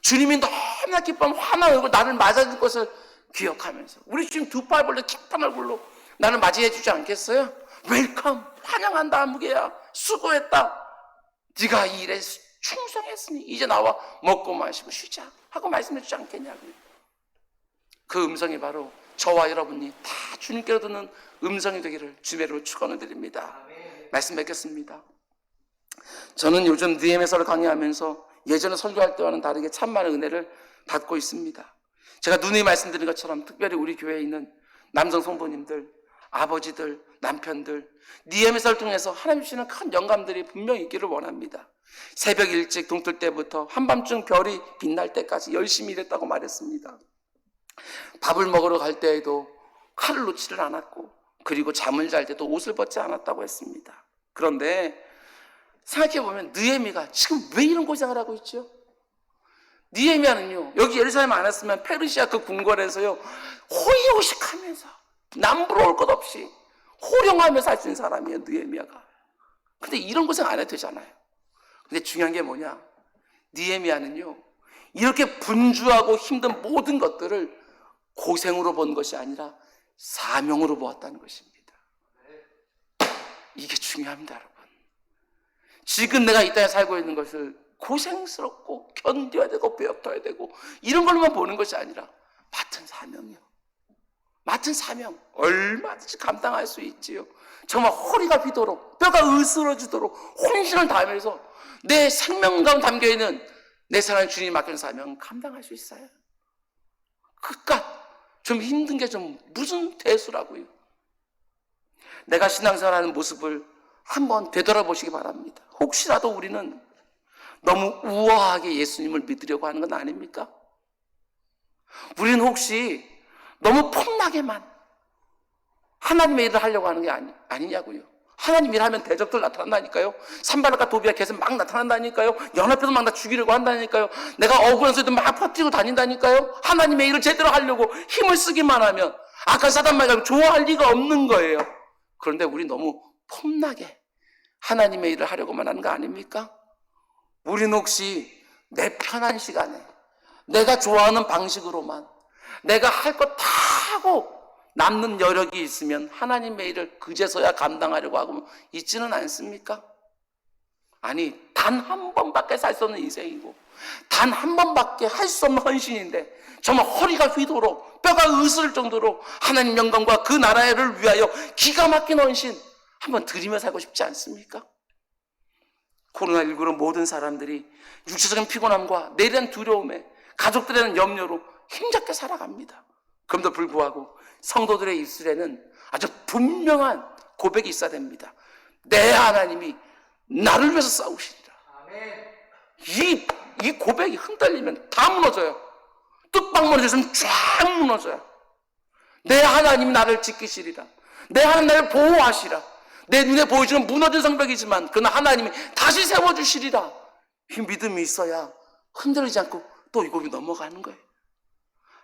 주님이 너무나 기뻐하면 환한 얼굴 나를 맞아줄 것을 기억하면서, 우리 주님 두 팔 벌려 착한 얼굴로 나를 맞이해 주지 않겠어요? 웰컴, 환영한다 아무개야, 수고했다, 네가 이 일에 충성했으니 이제 나와 먹고 마시고 쉬자 하고 말씀해 주지 않겠냐고요. 그 음성이 바로 저와 여러분이 다 주님께로 듣는 음성이 되기를 주매로 축원을 드립니다. 말씀 맺겠습니다. 저는 요즘 느헤미야서를 강의하면서 예전에 설교할 때와는 다르게 참 많은 은혜를 받고 있습니다. 제가 누누이 말씀드린 것처럼 특별히 우리 교회에 있는 남성 성도님들, 아버지들, 남편들, 느헤미야서를 통해서 하나님 주시는 큰 영감들이 분명히 있기를 원합니다. 새벽 일찍 동틀 때부터 한밤중 별이 빛날 때까지 열심히 일했다고 말했습니다. 밥을 먹으러 갈 때에도 칼을 놓지를 않았고 그리고 잠을 잘 때도 옷을 벗지 않았다고 했습니다. 그런데 생각해보면 느헤미야가 지금 왜 이런 고생을 하고 있죠? 느헤미야는요, 여기 예루살렘 안 왔으면 페르시아 그 궁궐에서요, 호의호식하면서 남부러울 것 없이 호령하며 살 수 있는 사람이에요, 느헤미야가. 근데 이런 고생 안 해도 되잖아요. 근데 중요한 게 뭐냐? 느헤미야는요, 이렇게 분주하고 힘든 모든 것들을 고생으로 본 것이 아니라 사명으로 보았다는 것입니다. 이게 중요합니다, 여러분. 지금 내가 이 땅에 살고 있는 것을 고생스럽고 견뎌야 되고 배워야 되고 이런 걸로만 보는 것이 아니라 맡은 사명이요. 맡은 사명 얼마든지 감당할 수 있지요. 정말 허리가 휘도록 뼈가 으스러지도록 혼신을 다하면서 내 생명 가운데 담겨있는 내 사랑하는 주님이 맡기는 사명은 감당할 수 있어요. 그깟 좀 힘든 게 좀 무슨 대수라고요. 내가 신앙생활하는 모습을 한번 되돌아보시기 바랍니다. 혹시라도 우리는 너무 우아하게 예수님을 믿으려고 하는 건 아닙니까? 우리는 혹시 너무 폼나게만 하나님의 일을 하려고 하는 게 아니냐고요. 하나님 일하면 대적들 나타난다니까요. 산발락과 도비가 계속 막 나타난다니까요. 연합해서 막 나 죽이려고 한다니까요. 내가 억울한 소리도 막 퍼뜨리고 다닌다니까요. 하나님의 일을 제대로 하려고 힘을 쓰기만 하면 악한 사단마귀가 좋아할 리가 없는 거예요. 그런데 우리 너무 폼나게 하나님의 일을 하려고만 하는 거 아닙니까? 우리는 혹시 내 편한 시간에 내가 좋아하는 방식으로만 내가 할 것 다 하고 남는 여력이 있으면 하나님의 일을 그제서야 감당하려고 하고 있지는 않습니까? 아니, 단 한 번밖에 살 수 없는 인생이고 단 한 번밖에 할 수 없는 헌신인데 정말 허리가 휘도록 뼈가 으스를 정도로 하나님 영광과 그 나라를 위하여 기가 막힌 헌신 한번 드리며 살고 싶지 않습니까? 코로나19로 모든 사람들이 육체적인 피곤함과 내에 대한 두려움에 가족들에 대한 염려로 힘겹게 살아갑니다. 그럼에도 불구하고 성도들의 입술에는 아주 분명한 고백이 있어야 됩니다. 내 하나님이 나를 위해서 싸우시리라. 이 고백이 흔들리면 다 무너져요. 뚝방 무너졌으면 쫙 무너져요. 내 하나님이 나를 지키시리라. 내 하나님 나를 보호하시라. 내 눈에 보이지는 무너진 성벽이지만 그러나 하나님이 다시 세워주시리라. 이 믿음이 있어야 흔들리지 않고 또 이 고비 넘어가는 거예요.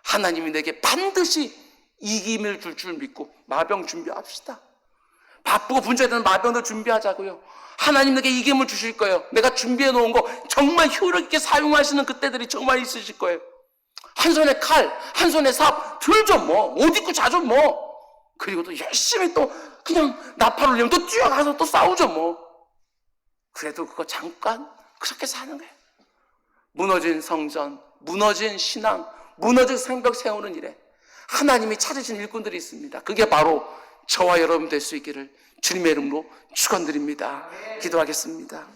하나님이 내게 반드시 이김을 줄 줄 믿고 마병 준비합시다. 바쁘고 분주해야 되는 마병도 준비하자고요. 하나님 내게 이김을 주실 거예요. 내가 준비해 놓은 거 정말 효력 있게 사용하시는 그때들이 정말 있으실 거예요. 한 손에 칼, 한 손에 삽 들죠 뭐. 옷 입고 자죠 뭐. 그리고 또 열심히 또 그냥 나팔 울리면 또 뛰어가서 또 싸우죠 뭐. 그래도 그거 잠깐 그렇게 사는 거예요. 무너진 성전, 무너진 신앙, 무너진 생벽 세우는 일에 하나님이 찾으신 일꾼들이 있습니다. 그게 바로 저와 여러분 될 수 있기를 주님의 이름으로 축원드립니다. 기도하겠습니다.